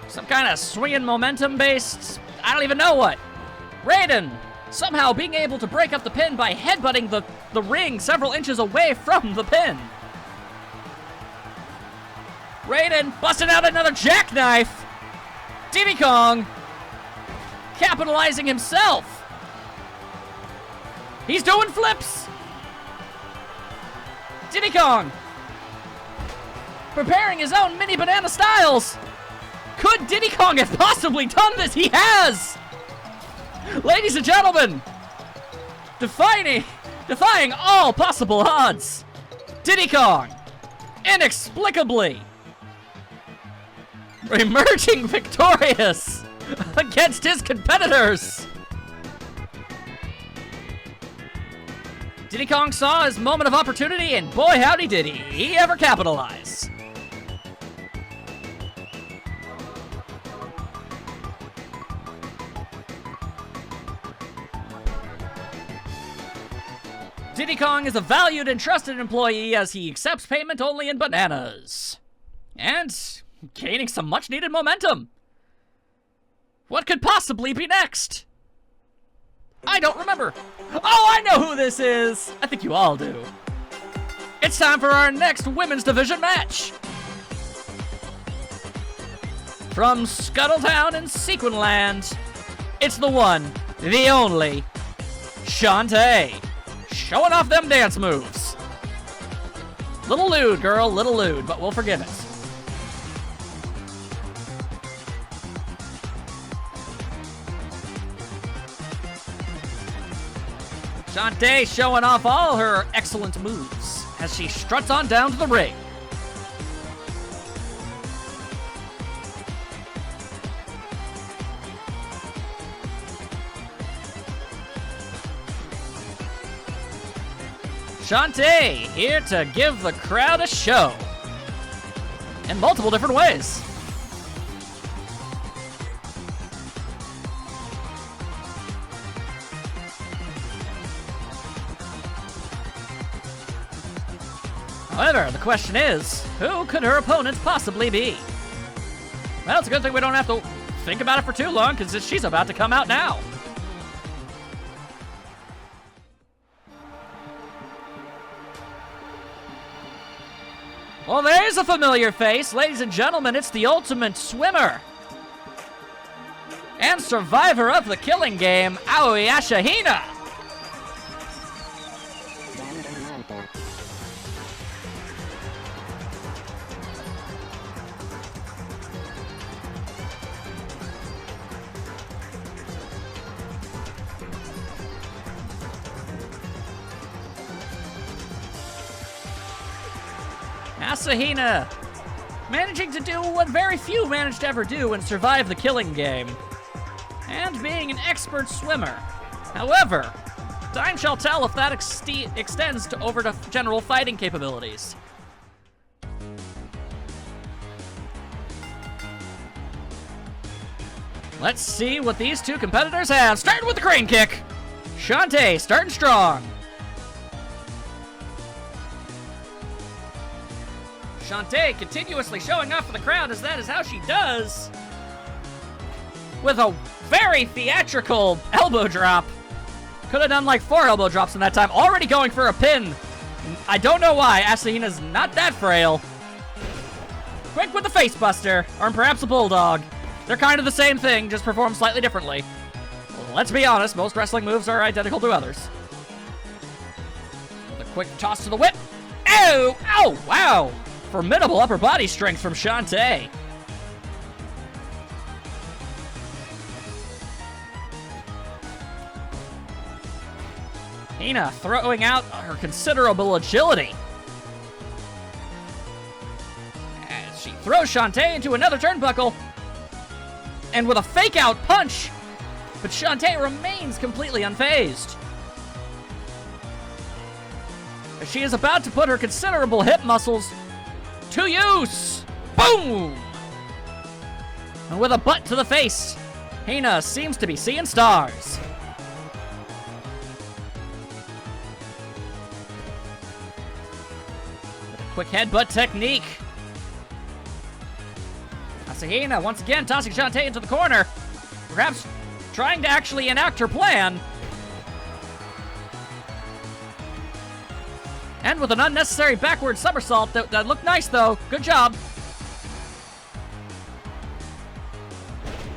Some kind of swinging momentum-based, I don't even know what. Raiden somehow being able to break up the pin by headbutting the ring several inches away from the pin. Raiden busting out another jackknife. Diddy Kong capitalizing himself. He's doing flips. Diddy Kong preparing his own mini banana styles. Could Diddy Kong have possibly done this? He has! Ladies and gentlemen, defying all possible odds, Diddy Kong inexplicably emerging victorious against his competitors. Diddy Kong saw his moment of opportunity, and boy howdy did he ever capitalize. Diddy Kong is a valued and trusted employee as he accepts payment only in bananas. And gaining some much needed momentum. What could possibly be next? I don't remember. Oh, I know who this is. I think you all do. It's time for our next women's division match. From Scuttletown in Sequinland, it's the one, the only, Shantae. Showing off them dance moves. Little lewd, girl, little lewd, but we'll forgive it. Shantae showing off all her excellent moves as she struts on down to the ring. Shantae here to give the crowd a show in multiple different ways. However, the question is, who could her opponent possibly be? Well, it's a good thing we don't have to think about it for too long, because she's about to come out now. Well, there's a familiar face. Ladies and gentlemen, it's the ultimate swimmer and survivor of the killing game, Aoyasha Hina. Asahina managing to do what very few manage to ever do and survive the killing game. And being an expert swimmer. However, time shall tell if that extends to over to general fighting capabilities. Let's see what these two competitors have. Starting with the crane kick. Shantae starting strong. Shantae continuously showing off for the crowd as that is how she does. With a very theatrical elbow drop. Could have done like 4 elbow drops in that time. Already going for a pin. I don't know why. Asahina's not that frail. Quick with the face buster. Or perhaps a bulldog. They're kind of the same thing, just performed slightly differently. Let's be honest, most wrestling moves are identical to others. With a quick toss to the whip. Oh! Oh, wow! Formidable upper body strength from Shantae. Hina throwing out her considerable agility. As she throws Shantae into another turnbuckle. And with a fake out punch. But Shantae remains completely unfazed. As she is about to put her considerable hip muscles to use. Boom! And with a butt to the face, Hina seems to be seeing stars. With a quick headbutt technique. Asahina once again tossing Shantae into the corner. Perhaps trying to actually enact her plan. And with an unnecessary backward somersault that looked nice though. Good job.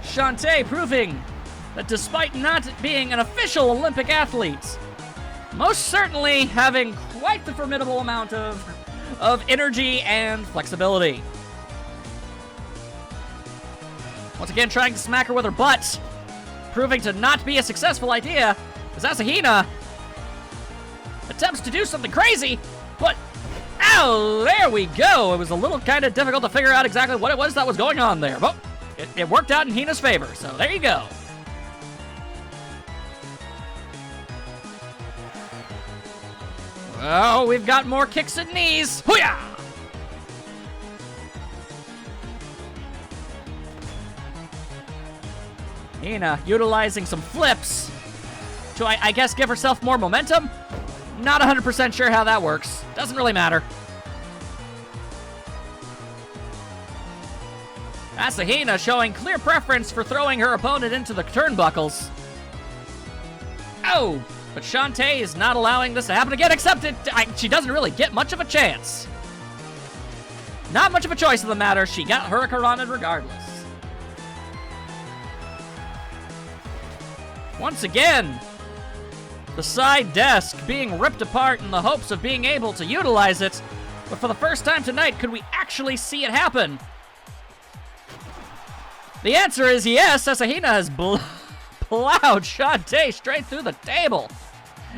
Shantae proving that despite not being an official Olympic athlete, most certainly having quite the formidable amount of energy and flexibility. Once again trying to smack her with her butt. Proving to not be a successful idea as Asahina attempts to do something crazy, but ow, there we go. It was a little kind of difficult to figure out exactly what it was that was going on there, but it worked out in Hina's favor, so there you go. Oh, we've got more kicks and knees. Hoo-yah! Hina utilizing some flips to, I guess, give herself more momentum. Not 100% sure how that works. Doesn't really matter. Asahina showing clear preference for throwing her opponent into the turnbuckles. Oh, but Shantae is not allowing this to happen again, except she doesn't really get much of a chance. Not much of a choice in the matter. She got hurricaned regardless. Once again, the side desk being ripped apart in the hopes of being able to utilize it. But for the first time tonight, could we actually see it happen? The answer is yes. Asahina has plowed Shantae straight through the table.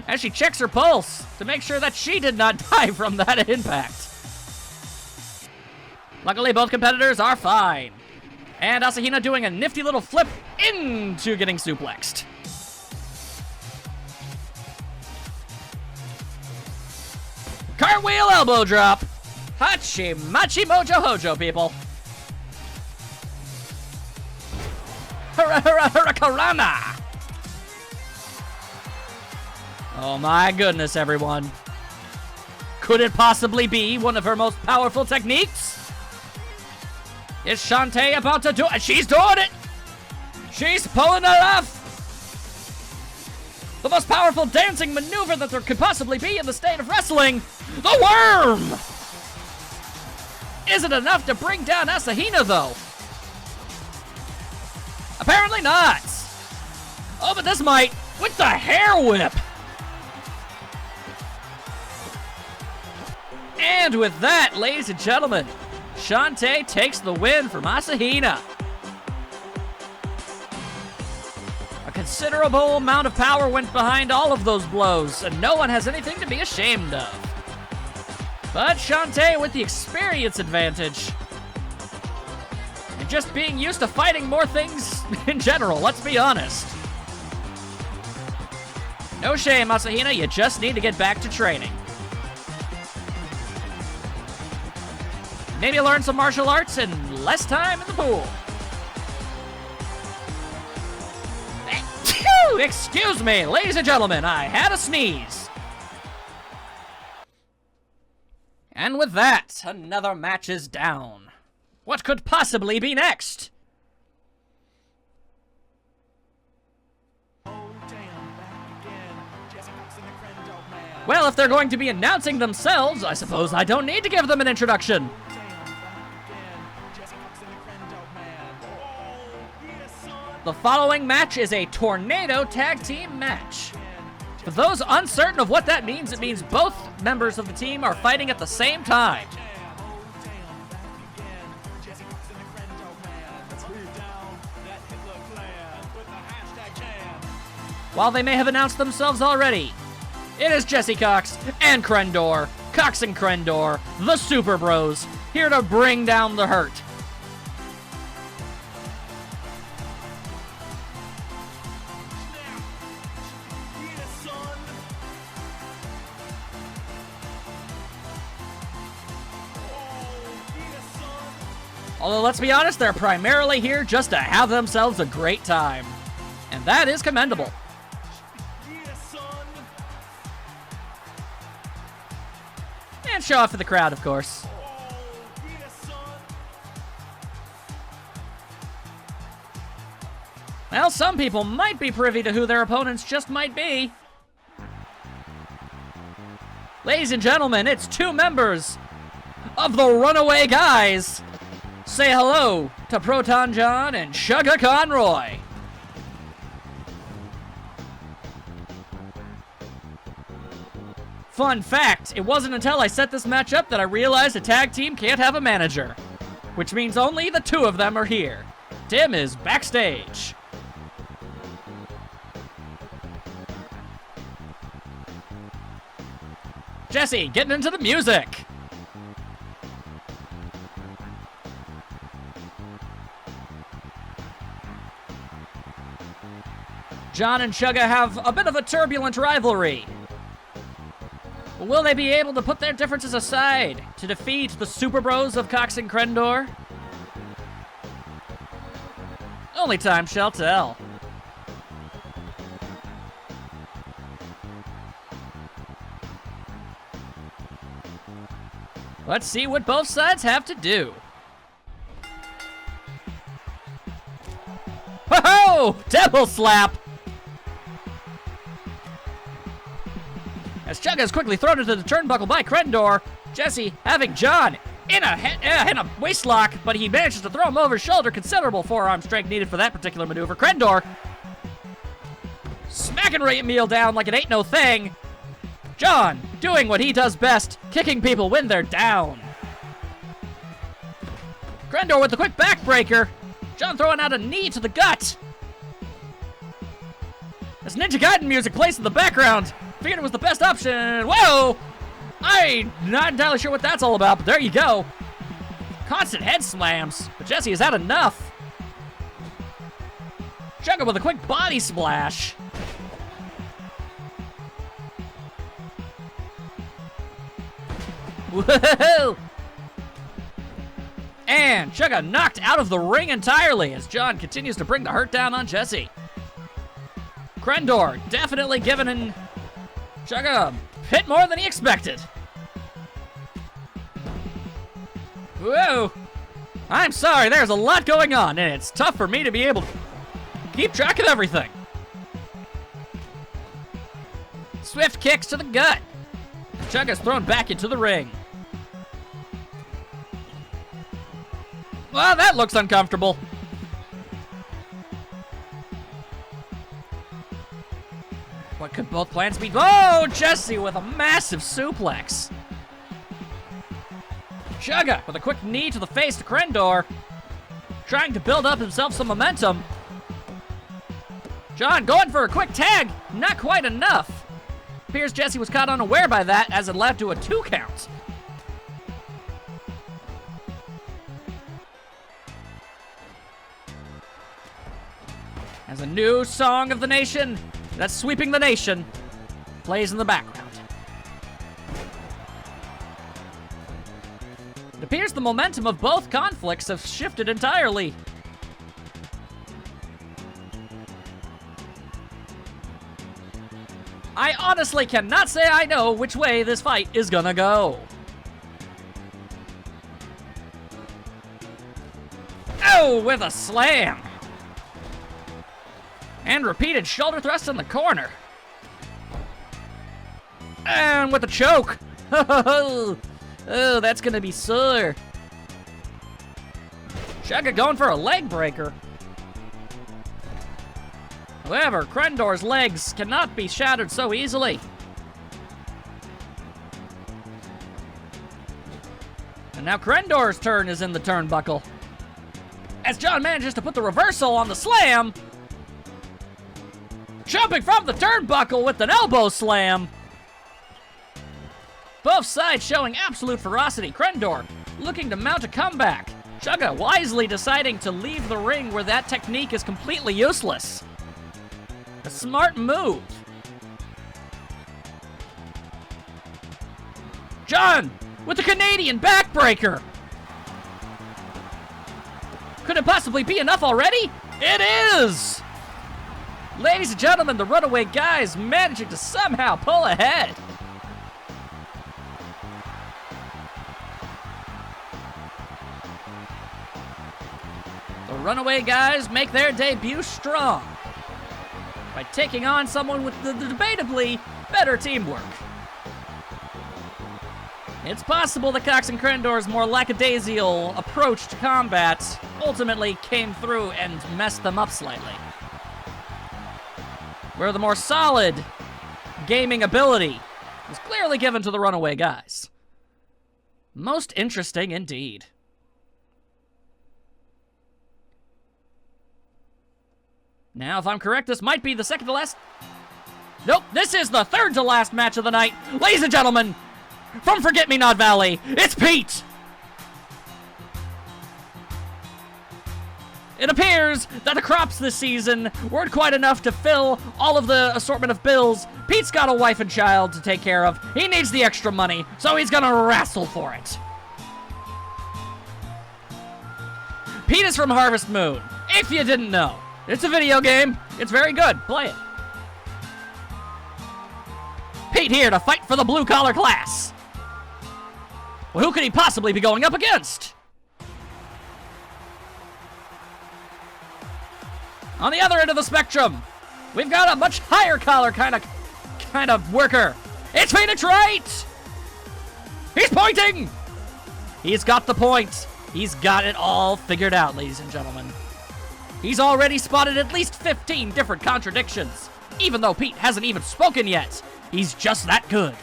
As she checks her pulse to make sure that she did not die from that impact. Luckily, both competitors are fine. And Asahina doing a nifty little flip into getting suplexed. Cartwheel elbow drop. Hachi Machi Mojo Hojo, people. Hurricanrana. Oh my goodness, everyone. Could it possibly be one of her most powerful techniques? Is Shantae about to do it? She's doing it! She's pulling it off! The most powerful dancing maneuver that there could possibly be in the state of wrestling! The worm! Is it enough to bring down Asahina, though? Apparently not! Oh, but this might, with the hair whip! And with that, ladies and gentlemen, Shantae takes the win from Asahina. A considerable amount of power went behind all of those blows, and no one has anything to be ashamed of. But Shantae with the experience advantage. And just being used to fighting more things in general, let's be honest. No shame, Masahina, you just need to get back to training. Maybe learn some martial arts and less time in the pool. Excuse me, ladies and gentlemen, I had a sneeze. And with that, another match is down. What could possibly be next? Well, if they're going to be announcing themselves, I suppose I don't need to give them an introduction. The following match is a Tornado Tag Team match. For those uncertain of what that means, it means both members of the team are fighting at the same time. While they may have announced themselves already, it is Jesse Cox and Crendor, Cox and Crendor, the Super Bros, here to bring down the hurt. Although, let's be honest, they're primarily here just to have themselves a great time. And that is commendable. And show off for the crowd, of course. Well, some people might be privy to who their opponents just might be. Ladies and gentlemen, it's two members of the Runaway Guys. Say hello to Protonjon and Chuggaaconroy. Fun fact, it wasn't until I set this match up that I realized a tag team can't have a manager, which means only the two of them are here. Tim is backstage. Jesse, getting into the music. John and Chugga have a bit of a turbulent rivalry. Will they be able to put their differences aside to defeat the Super Bros of Cox and Crendor? Only time shall tell. Let's see what both sides have to do. Ho-ho! Devil slap! As Chugga is quickly thrown into the turnbuckle by Crendor, Jesse having John in a waist lock, but he manages to throw him over his shoulder. Considerable forearm strength needed for that particular maneuver. Crendor smacking Meal down like it ain't no thing. John doing what he does best, kicking people when they're down. Crendor with the quick backbreaker. John throwing out a knee to the gut. As Ninja Gaiden music plays in the background, figured it was the best option. Whoa! I'm not entirely sure what that's all about, but there you go. Constant head slams, but Jesse has had enough. Chugga with a quick body splash. Whoa! And Chugga knocked out of the ring entirely as John continues to bring the hurt down on Jesse. Crendor definitely giving Chugga a hit more than he expected. Whoa! I'm sorry, there's a lot going on, and it's tough for me to be able to keep track of everything. Swift kicks to the gut. Chugga's thrown back into the ring. Well, that looks uncomfortable. What could both plans be? Oh, Jesse with a massive suplex. Chugga with a quick knee to the face to Crendor, trying to build up himself some momentum. John going for a quick tag, not quite enough. Appears Jesse was caught unaware by that as it led to a 2 count. as a new song of the nation that's sweeping the nation plays in the background. It appears the momentum of both conflicts have shifted entirely. I honestly cannot say I know which way this fight is gonna go. Oh, with a slam. And repeated shoulder thrust in the corner. And with a choke. Oh, that's gonna be sore. Chugga going for a leg breaker. However, Crendor's legs cannot be shattered so easily. And now Crendor's turn is in the turnbuckle. As John manages to put the reversal on the slam. Jumping from the turnbuckle with an elbow slam. Both sides showing absolute ferocity. Crendor looking to mount a comeback. Chugga wisely deciding to leave the ring where that technique is completely useless. A smart move. John with the Canadian backbreaker. Could it possibly be enough already? It is! Ladies and gentlemen, the Runaway Guys managing to somehow pull ahead. The Runaway Guys make their debut strong by taking on someone with the debatably better teamwork. It's possible that Cox and Crendor's more lackadaisical approach to combat ultimately came through and messed them up slightly. Where the more solid gaming ability was clearly given to the Runaway Guys. Most interesting indeed. Now, if I'm correct, this might be the second to last... Nope, this is the third to last match of the night. Ladies and gentlemen, from Forget-Me-Not Valley, it's Pete! It appears that the crops this season weren't quite enough to fill all of the assortment of bills. Pete's got a wife and child to take care of. He needs the extra money, so he's gonna wrestle for it. Pete is from Harvest Moon, if you didn't know. It's a video game. It's very good. Play it. Pete here to fight for the blue-collar class. Well, who could he possibly be going up against? On the other end of the spectrum, we've got a much higher collar kind of worker. It's Phoenix Wright! He's pointing! He's got the point. He's got it all figured out, ladies and gentlemen. He's already spotted at least 15 different contradictions, even though Pete hasn't even spoken yet. He's just that good.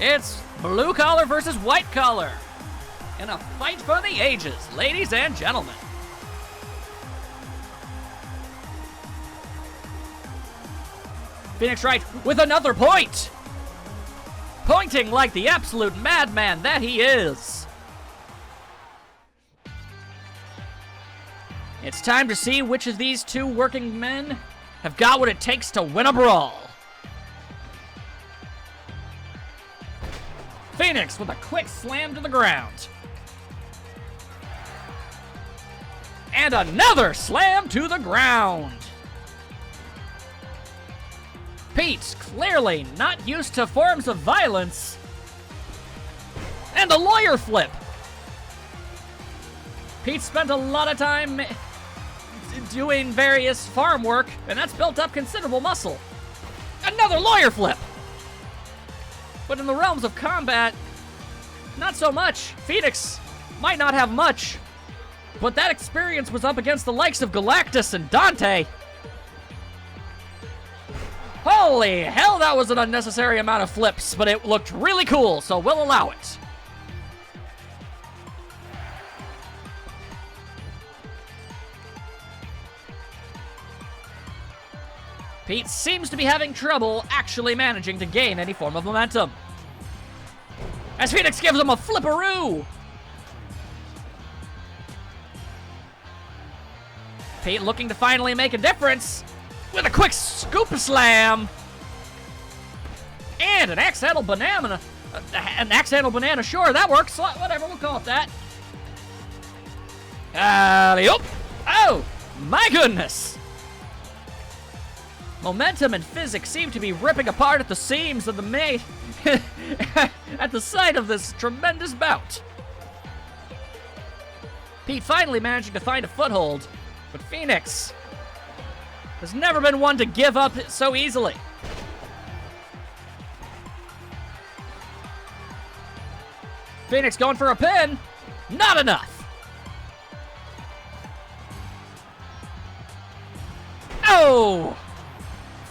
It's blue collar versus white collar in a fight for the ages, ladies and gentlemen. Phoenix Wright with another point. Pointing like the absolute madman that he is. It's time to see which of these two working men have got what it takes to win a brawl. Phoenix with a quick slam to the ground. And another slam to the ground. Pete, clearly not used to forms of violence. And a lawyer flip. Pete spent a lot of time doing various farm work, and that's built up considerable muscle. Another lawyer flip. But in the realms of combat, not so much. Phoenix might not have much, but that experience was up against the likes of Galactus and Dante. Holy hell, that was an unnecessary amount of flips, but it looked really cool, so we'll allow it. Pete seems to be having trouble actually managing to gain any form of momentum. as Phoenix gives him a flipperoo. Pete looking to finally make a difference with a quick scoop slam. And an axe-handle banana. An axe-handle banana, sure, that works. Whatever, we'll call it that. Alley-oop. Oh, my goodness. Momentum and physics seem to be ripping apart at the seams of the mate at the sight of this tremendous bout. Pete finally managing to find a foothold, but Phoenix has never been one to give up so easily. Phoenix going for a pin. Not enough. Oh!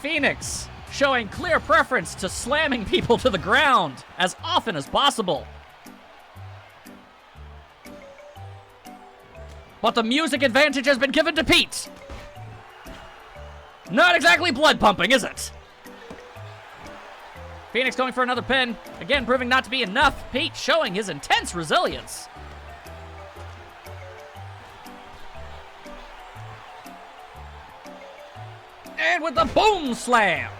Phoenix showing clear preference to slamming people to the ground as often as possible. But the music advantage has been given to Pete. Not exactly blood pumping, is it? Phoenix going for another pin. Again, proving not to be enough. Pete showing his intense resilience. And with the boom slam.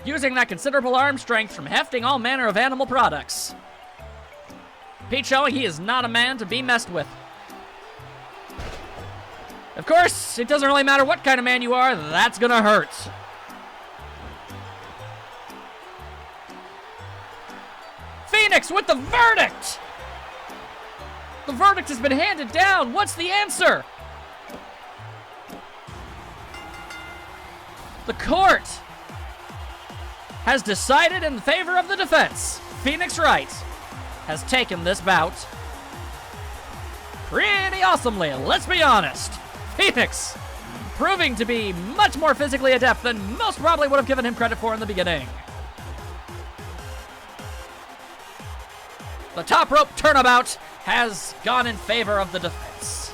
Using that considerable arm strength from hefting all manner of animal products. Pete showing he is not a man to be messed with. Of course, it doesn't really matter what kind of man you are, that's gonna hurt. Phoenix with the verdict! The verdict has been handed down. What's the answer? The court has decided in favor of the defense. Phoenix Wright has taken this bout pretty awesomely, let's be honest. Phoenix proving to be much more physically adept than most probably would have given him credit for in the beginning. The top rope turnabout has gone in favor of the defense.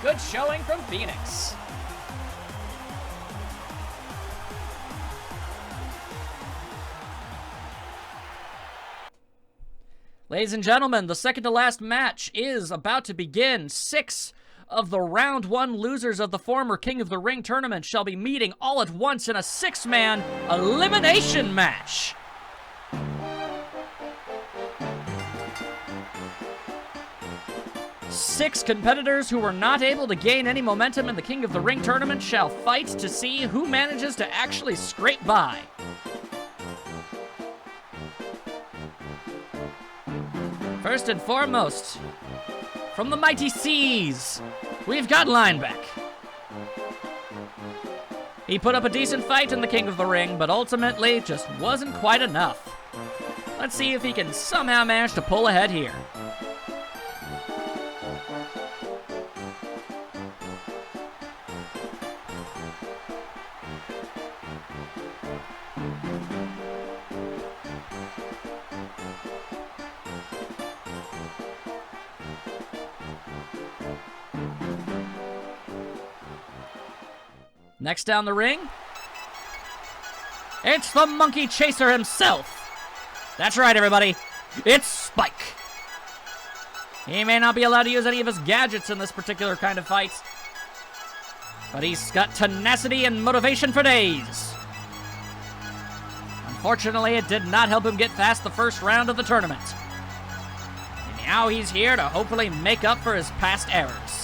Good showing from Phoenix. Ladies and gentlemen, the second to last match is about to begin. 6 of the round 1 losers of the former King of the Ring tournament shall be meeting all at once in a 6-man elimination match. Six competitors who were not able to gain any momentum in the King of the Ring tournament shall fight to see who manages to actually scrape by. First and foremost, from the mighty seas, we've got Lineback. He put up a decent fight in the King of the Ring, but ultimately just wasn't quite enough. Let's see if he can somehow manage to pull ahead here. Next down the ring, it's the Monkey Chaser himself. That's right, everybody. It's Spike. He may not be allowed to use any of his gadgets in this particular kind of fight, but he's got tenacity and motivation for days. Unfortunately, it did not help him get past the first round of the tournament. And now he's here to hopefully make up for his past errors.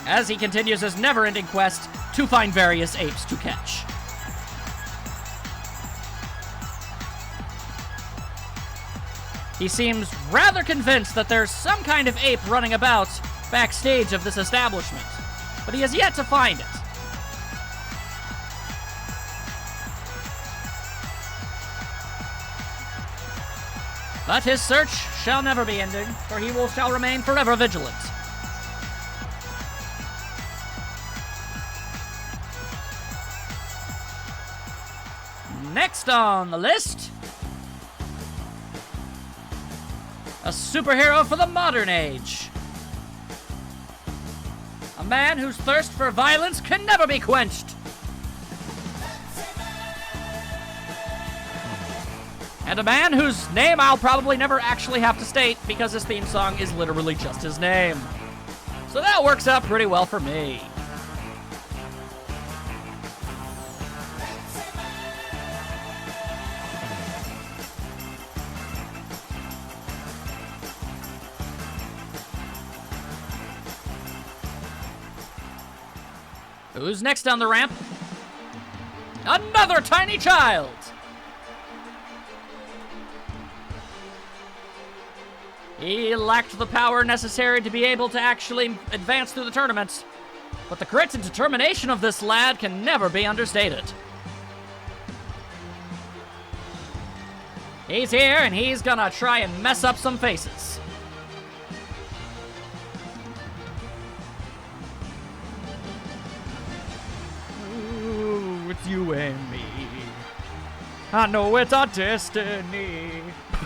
As he continues his never-ending quest to find various apes to catch. He seems rather convinced that there's some kind of ape running about backstage of this establishment, but he has yet to find it. But his search shall never be ending, for he shall remain forever vigilant. Next on the list, A superhero for the modern age. A man whose thirst for violence can never be quenched. And a man whose name I'll probably never actually have to state because his theme song is literally just his name. So that works out pretty well for me. Who's next on the ramp? Another tiny child! He lacked the power necessary to be able to actually advance through the tournament. But the grit and determination of this lad can never be understated. He's here, and he's gonna try and mess up some faces. Ooh, it's you and me. I know it's our destiny.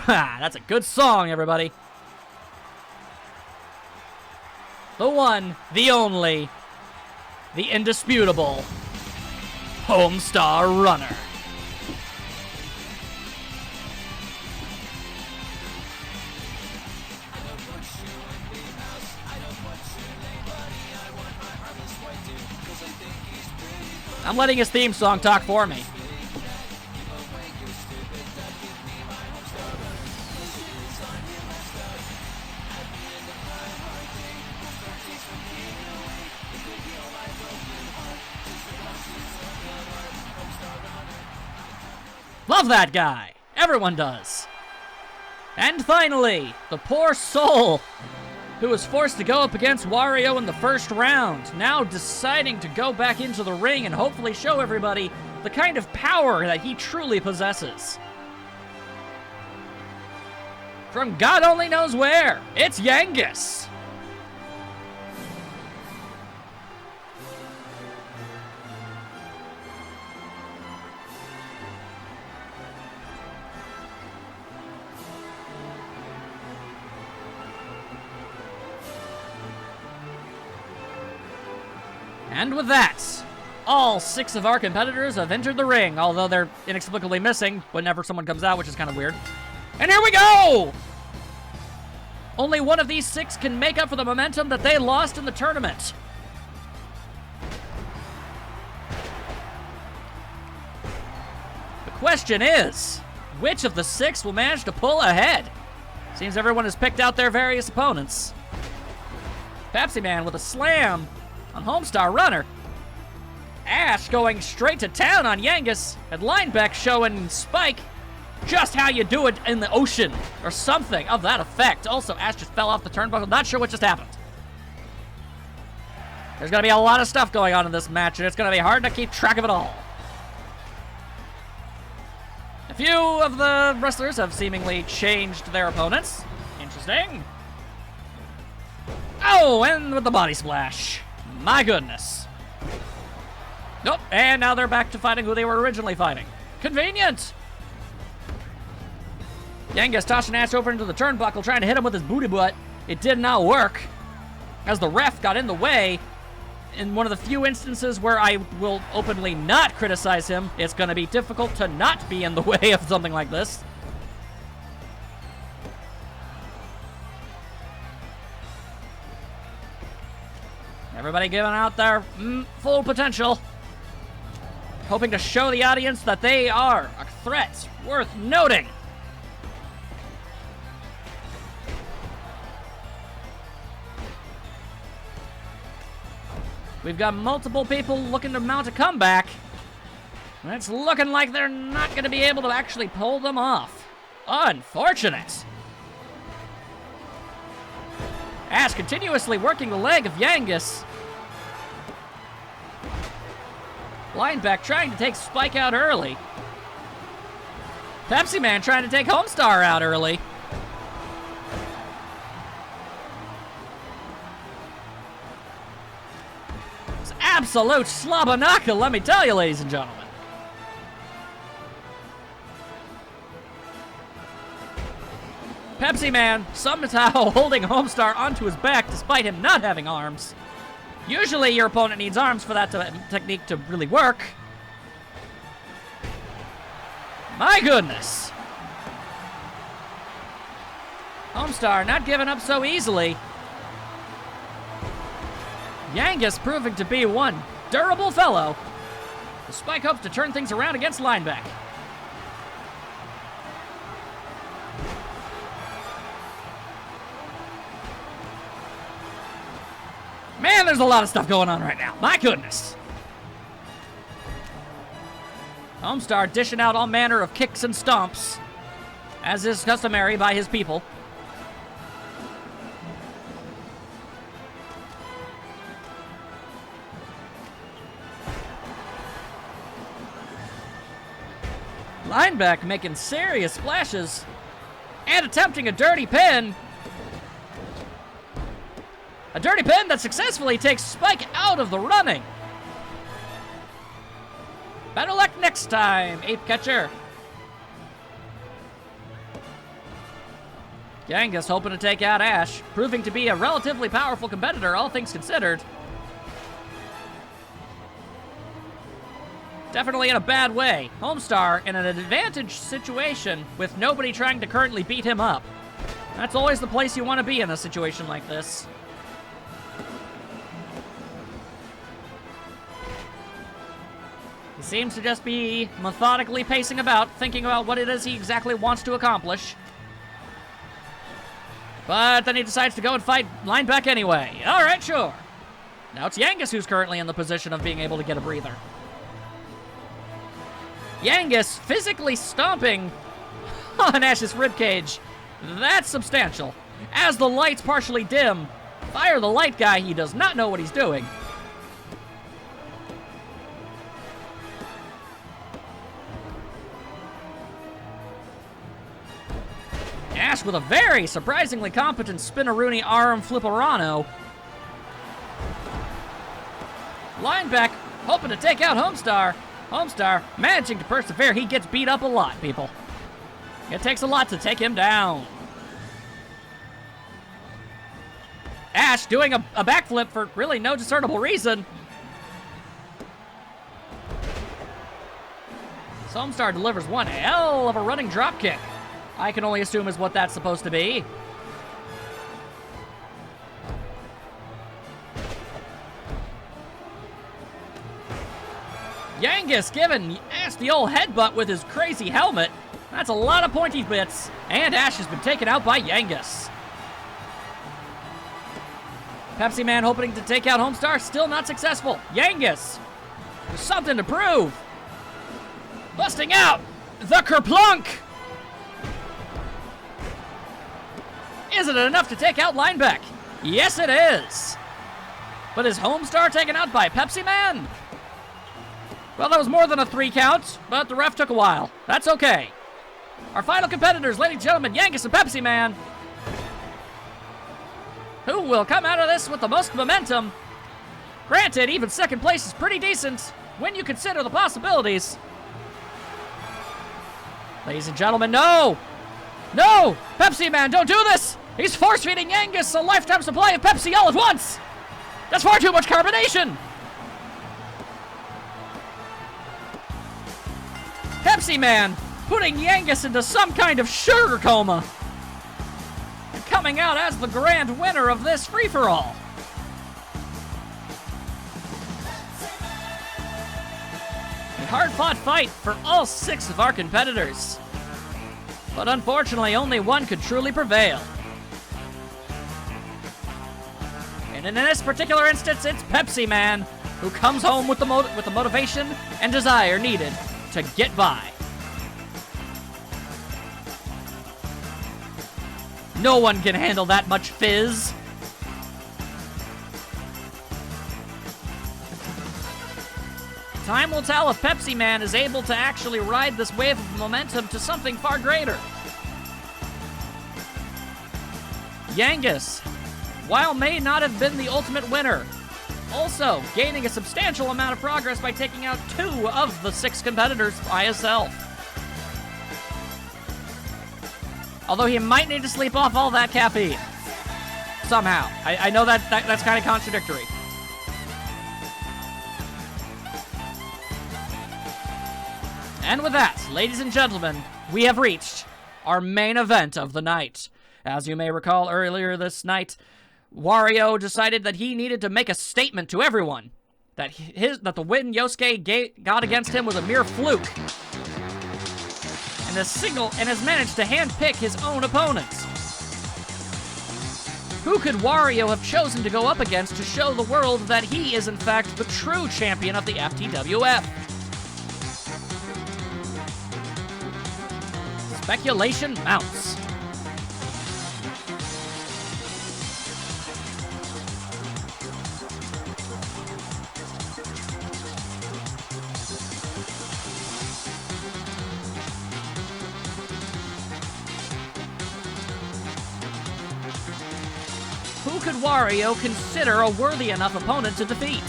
That's a good song, everybody. The one, the only, the indisputable Homestar Runner. I'm letting his theme song talk for me. Love that guy. Everyone does. And finally, the poor soul who was forced to go up against Wario in the first round, now deciding to go back into the ring and hopefully show everybody the kind of power that he truly possesses. From God only knows where, it's Yangus. And with that, all 6 of our competitors have entered the ring, although they're inexplicably missing whenever someone comes out, which is kind of weird. And here we go! Only one of these 6 can make up for the momentum that they lost in the tournament. The question is, which of the 6 will manage to pull ahead? Seems everyone has picked out their various opponents. Pepsi Man with a slam on Homestar Runner. Ash going straight to town on Yangus. And Linebeck showing Spike just how you do it in the ocean. Or something of that effect. Also, Ash just fell off the turnbuckle. Not sure what just happened. There's going to be a lot of stuff going on in this match, and it's going to be hard to keep track of it all. A few of the wrestlers have seemingly changed their opponents. Interesting. Oh, and with the body splash. My goodness. Nope, and now they're back to fighting who they were originally fighting. Convenient! Yangus tossing Ash over into the turnbuckle, trying to hit him with his booty butt. It did not work, as the ref got in the way. In one of the few instances where I will openly not criticize him, it's going to be difficult to not be in the way of something like this. Everybody giving out their full potential. Hoping to show the audience that they are a threat worth noting. We've got multiple people looking to mount a comeback. And it's looking like they're not going to be able to actually pull them off. Unfortunate. Ash continuously working the leg of Yangus. Lineback trying to take Spike out early. Pepsi Man trying to take Homestar out early. It's absolute slobberknocker, let me tell you, ladies and gentlemen. Pepsi Man somehow holding Homestar onto his back despite him not having arms. Usually your opponent needs arms for that technique to really work. My goodness. Homestar not giving up so easily. Yangus proving to be one durable fellow. The Spike hopes to turn things around against Lineback. Man, there's a lot of stuff going on right now. My goodness. Homestar dishing out all manner of kicks and stomps, as is customary by his people. Lineback making serious splashes and attempting a dirty pin. A dirty pin that successfully takes Spike out of the running. Better luck next time, Ape Catcher. Yangus hoping to take out Ash, proving to be a relatively powerful competitor, all things considered. Definitely in a bad way. Homestar in an advantage situation with nobody trying to currently beat him up. That's always the place you want to be in a situation like this. He seems to just be methodically pacing about, thinking about what it is he exactly wants to accomplish. But then he decides to go and fight Lineback anyway. Alright, sure. Now it's Yangus who's currently in the position of being able to get a breather. Yangus physically stomping on Ash's ribcage. That's substantial. As the lights partially dim, fire the light guy, he does not know what he's doing. Ash with a very surprisingly competent spinneroonie arm flipperano. Lineback hoping to take out Homestar. Homestar managing to persevere. He gets beat up a lot, people. It takes a lot to take him down. Ash doing a backflip for really no discernible reason. So Homestar delivers one hell of a running drop kick. I can only assume is what that's supposed to be. Yangus giving Ash the old headbutt with his crazy helmet. That's a lot of pointy bits. And Ash has been taken out by Yangus. Pepsi Man hoping to take out Homestar, still not successful. Yangus with something to prove. Busting out the Kerplunk. Is it enough to take out Lineback? Yes, it is. But is Homestar taken out by Pepsi Man? Well, that was more than a 3 count, but the ref took a while. That's okay. Our final competitors, ladies and gentlemen, Yangus and Pepsi Man. Who will come out of this with the most momentum? Granted, even second place is pretty decent when you consider the possibilities. Ladies and gentlemen, no! No! Pepsi Man, don't do this! He's force-feeding Yangus a lifetime supply of Pepsi all at once! That's far too much carbonation! Pepsi Man putting Yangus into some kind of sugar coma. And coming out as the grand winner of this free-for-all. A hard-fought fight for all 6 of our competitors. But unfortunately, only one could truly prevail. And in this particular instance, it's Pepsi Man, who comes home with the motivation and desire needed to get by. No one can handle that much fizz. Time will tell if Pepsi Man is able to actually ride this wave of momentum to something far greater. Yangus, while may not have been the ultimate winner, also gaining a substantial amount of progress by taking out 2 of the 6 competitors by himself. Although he might need to sleep off all that caffeine. Somehow. I know that's kind of contradictory. And with that, ladies and gentlemen, we have reached our main event of the night. As you may recall, earlier this night, Wario decided that he needed to make a statement to everyone that the win Yosuke got against him was a mere fluke, and has managed to handpick his own opponents. Who could Wario have chosen to go up against to show the world that he is in fact the true champion of the FTWF? Speculation mounts. Who could Wario consider a worthy enough opponent to defeat?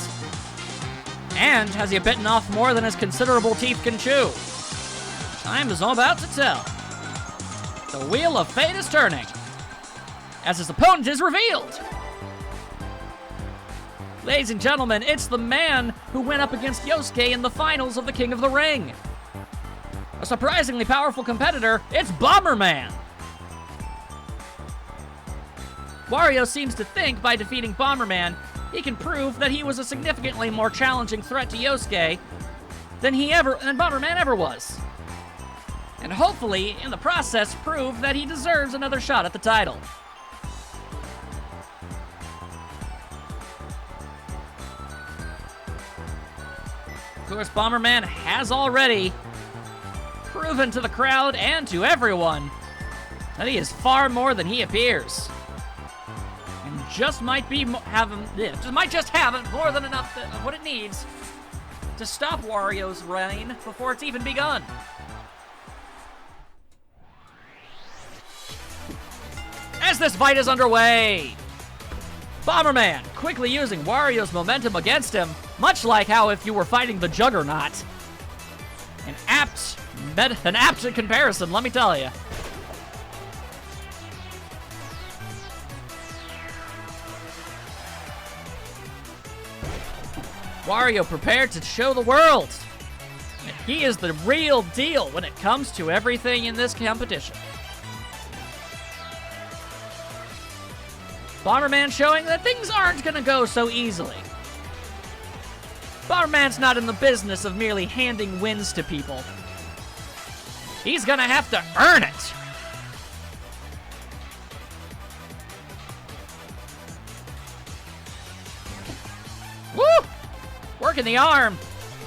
And has he bitten off more than his considerable teeth can chew? Time is all about to tell. The wheel of fate is turning as his opponent is revealed. Ladies and gentlemen, it's the man who went up against Yosuke in the finals of the King of the Ring. A surprisingly powerful competitor, it's Bomberman. Wario seems to think by defeating Bomberman, he can prove that he was a significantly more challenging threat to Yosuke than Bomberman ever was. And hopefully, in the process, prove that he deserves another shot at the title. Of course, Bomberman has already proven to the crowd and to everyone that he is far more than he appears. And might just have more than enough of what it needs to stop Wario's reign before it's even begun. As this fight is underway, Bomberman quickly using Wario's momentum against him, much like how if you were fighting the Juggernaut. An apt comparison, let me tell you. Wario prepared to show the world that he is the real deal when it comes to everything in this competition. Bomberman showing that things aren't gonna go so easily. Bomberman's not in the business of merely handing wins to people. He's gonna have to earn it. Woo! Working the arm.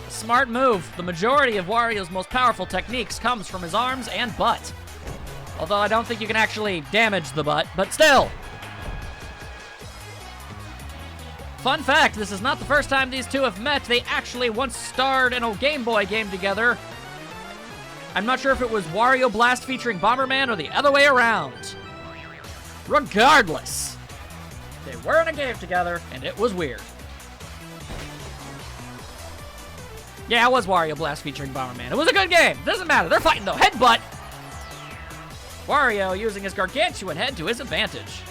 A smart move. The majority of Wario's most powerful techniques comes from his arms and butt. Although I don't think you can actually damage the butt, but still. Fun fact, this is not the first time these two have met. They actually once starred in a Game Boy game together. I'm not sure if it was Wario Blast featuring Bomberman or the other way around. Regardless, they were in a game together, and it was weird. Yeah, it was Wario Blast featuring Bomberman. It was a good game. Doesn't matter. They're fighting, though. Headbutt. Wario using his gargantuan head to his advantage.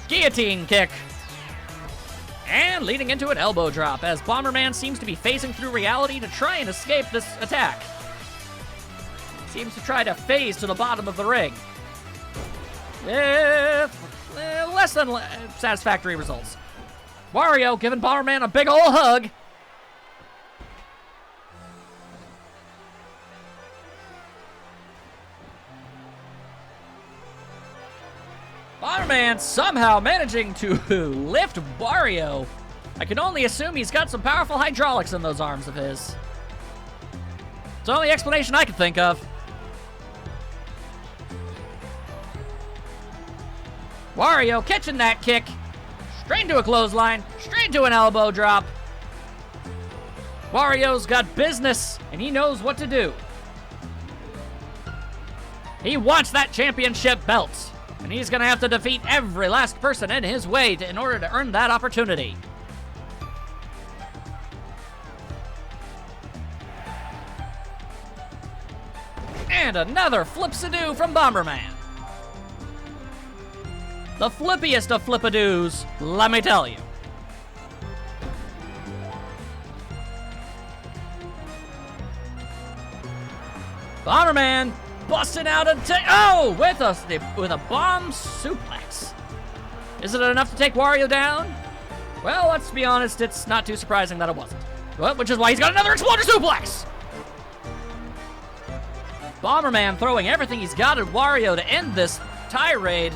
Guillotine kick. And leading into an elbow drop as Bomberman seems to be phasing through reality to try and escape this attack. Seems to try to phase to the bottom of the ring. Less than satisfactory results. Wario giving Bomberman a big ol' hug. Bomberman somehow managing to lift Wario. I can only assume he's got some powerful hydraulics in those arms of his. It's the only explanation I can think of. Wario catching that kick. Straight into a clothesline. Straight into an elbow drop. Wario's got business, and he knows what to do. He wants that championship belt. And he's going to have to defeat every last person in his way in order to earn that opportunity. And another flip-sadoo from Bomberman. The flippiest of flip-a-doos, let me tell you. Bomberman busting out a with a bomb suplex. Is it enough to take Wario down? Well, let's be honest, it's not too surprising that it wasn't. Well, which is why he's got another exploder suplex! Bomberman throwing everything he's got at Wario to end this tirade.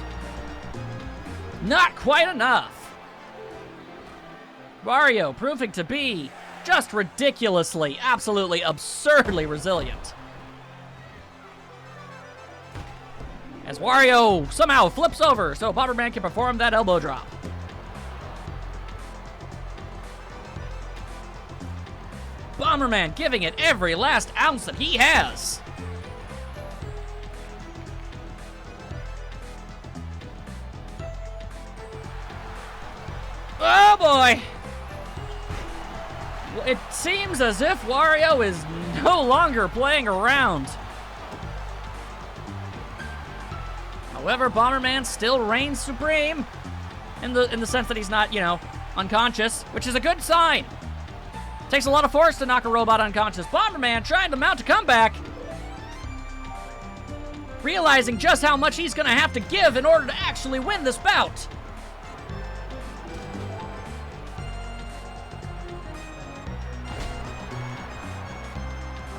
Not quite enough. Wario proving to be just ridiculously, absolutely absurdly resilient. As Wario somehow flips over so Bomberman can perform that elbow drop. Bomberman giving it every last ounce that he has. Oh boy! It seems as if Wario is no longer playing around. However, Bomberman still reigns supreme in the sense that he's not, you know, unconscious, which is a good sign. Takes a lot of force to knock a robot unconscious. Bomberman trying to mount a comeback, realizing just how much he's gonna have to give in order to actually win this bout.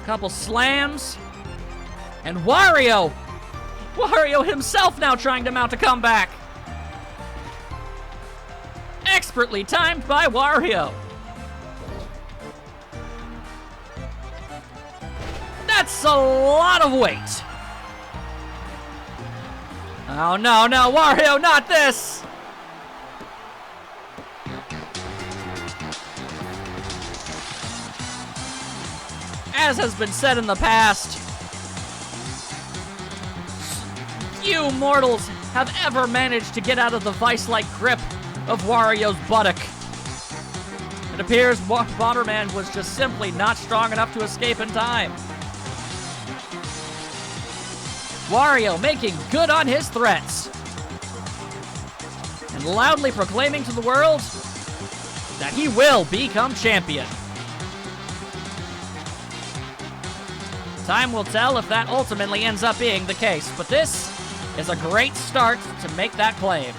A couple slams, and Wario himself now trying to mount a comeback. Expertly timed by Wario. That's a lot of weight. Oh no, no, Wario, not this! As has been said in the past, few mortals have ever managed to get out of the vice-like grip of Wario's buttock. It appears Bomberman was just simply not strong enough to escape in time. Wario making good on his threats and loudly proclaiming to the world that he will become champion. Time will tell if that ultimately ends up being the case, but this is a great start to make that claim.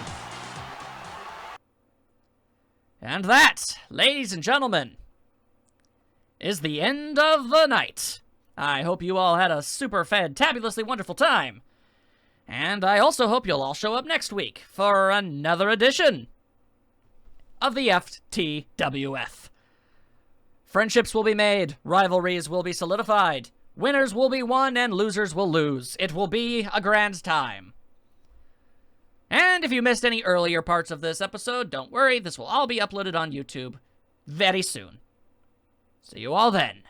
And that, ladies and gentlemen, is the end of the night. I hope you all had a super fantabulously wonderful time. And I also hope you'll all show up next week for another edition of the FTWF. Friendships will be made, rivalries will be solidified, winners will be won, and losers will lose. It will be a grand time. And if you missed any earlier parts of this episode, don't worry, this will all be uploaded on YouTube very soon. See you all then.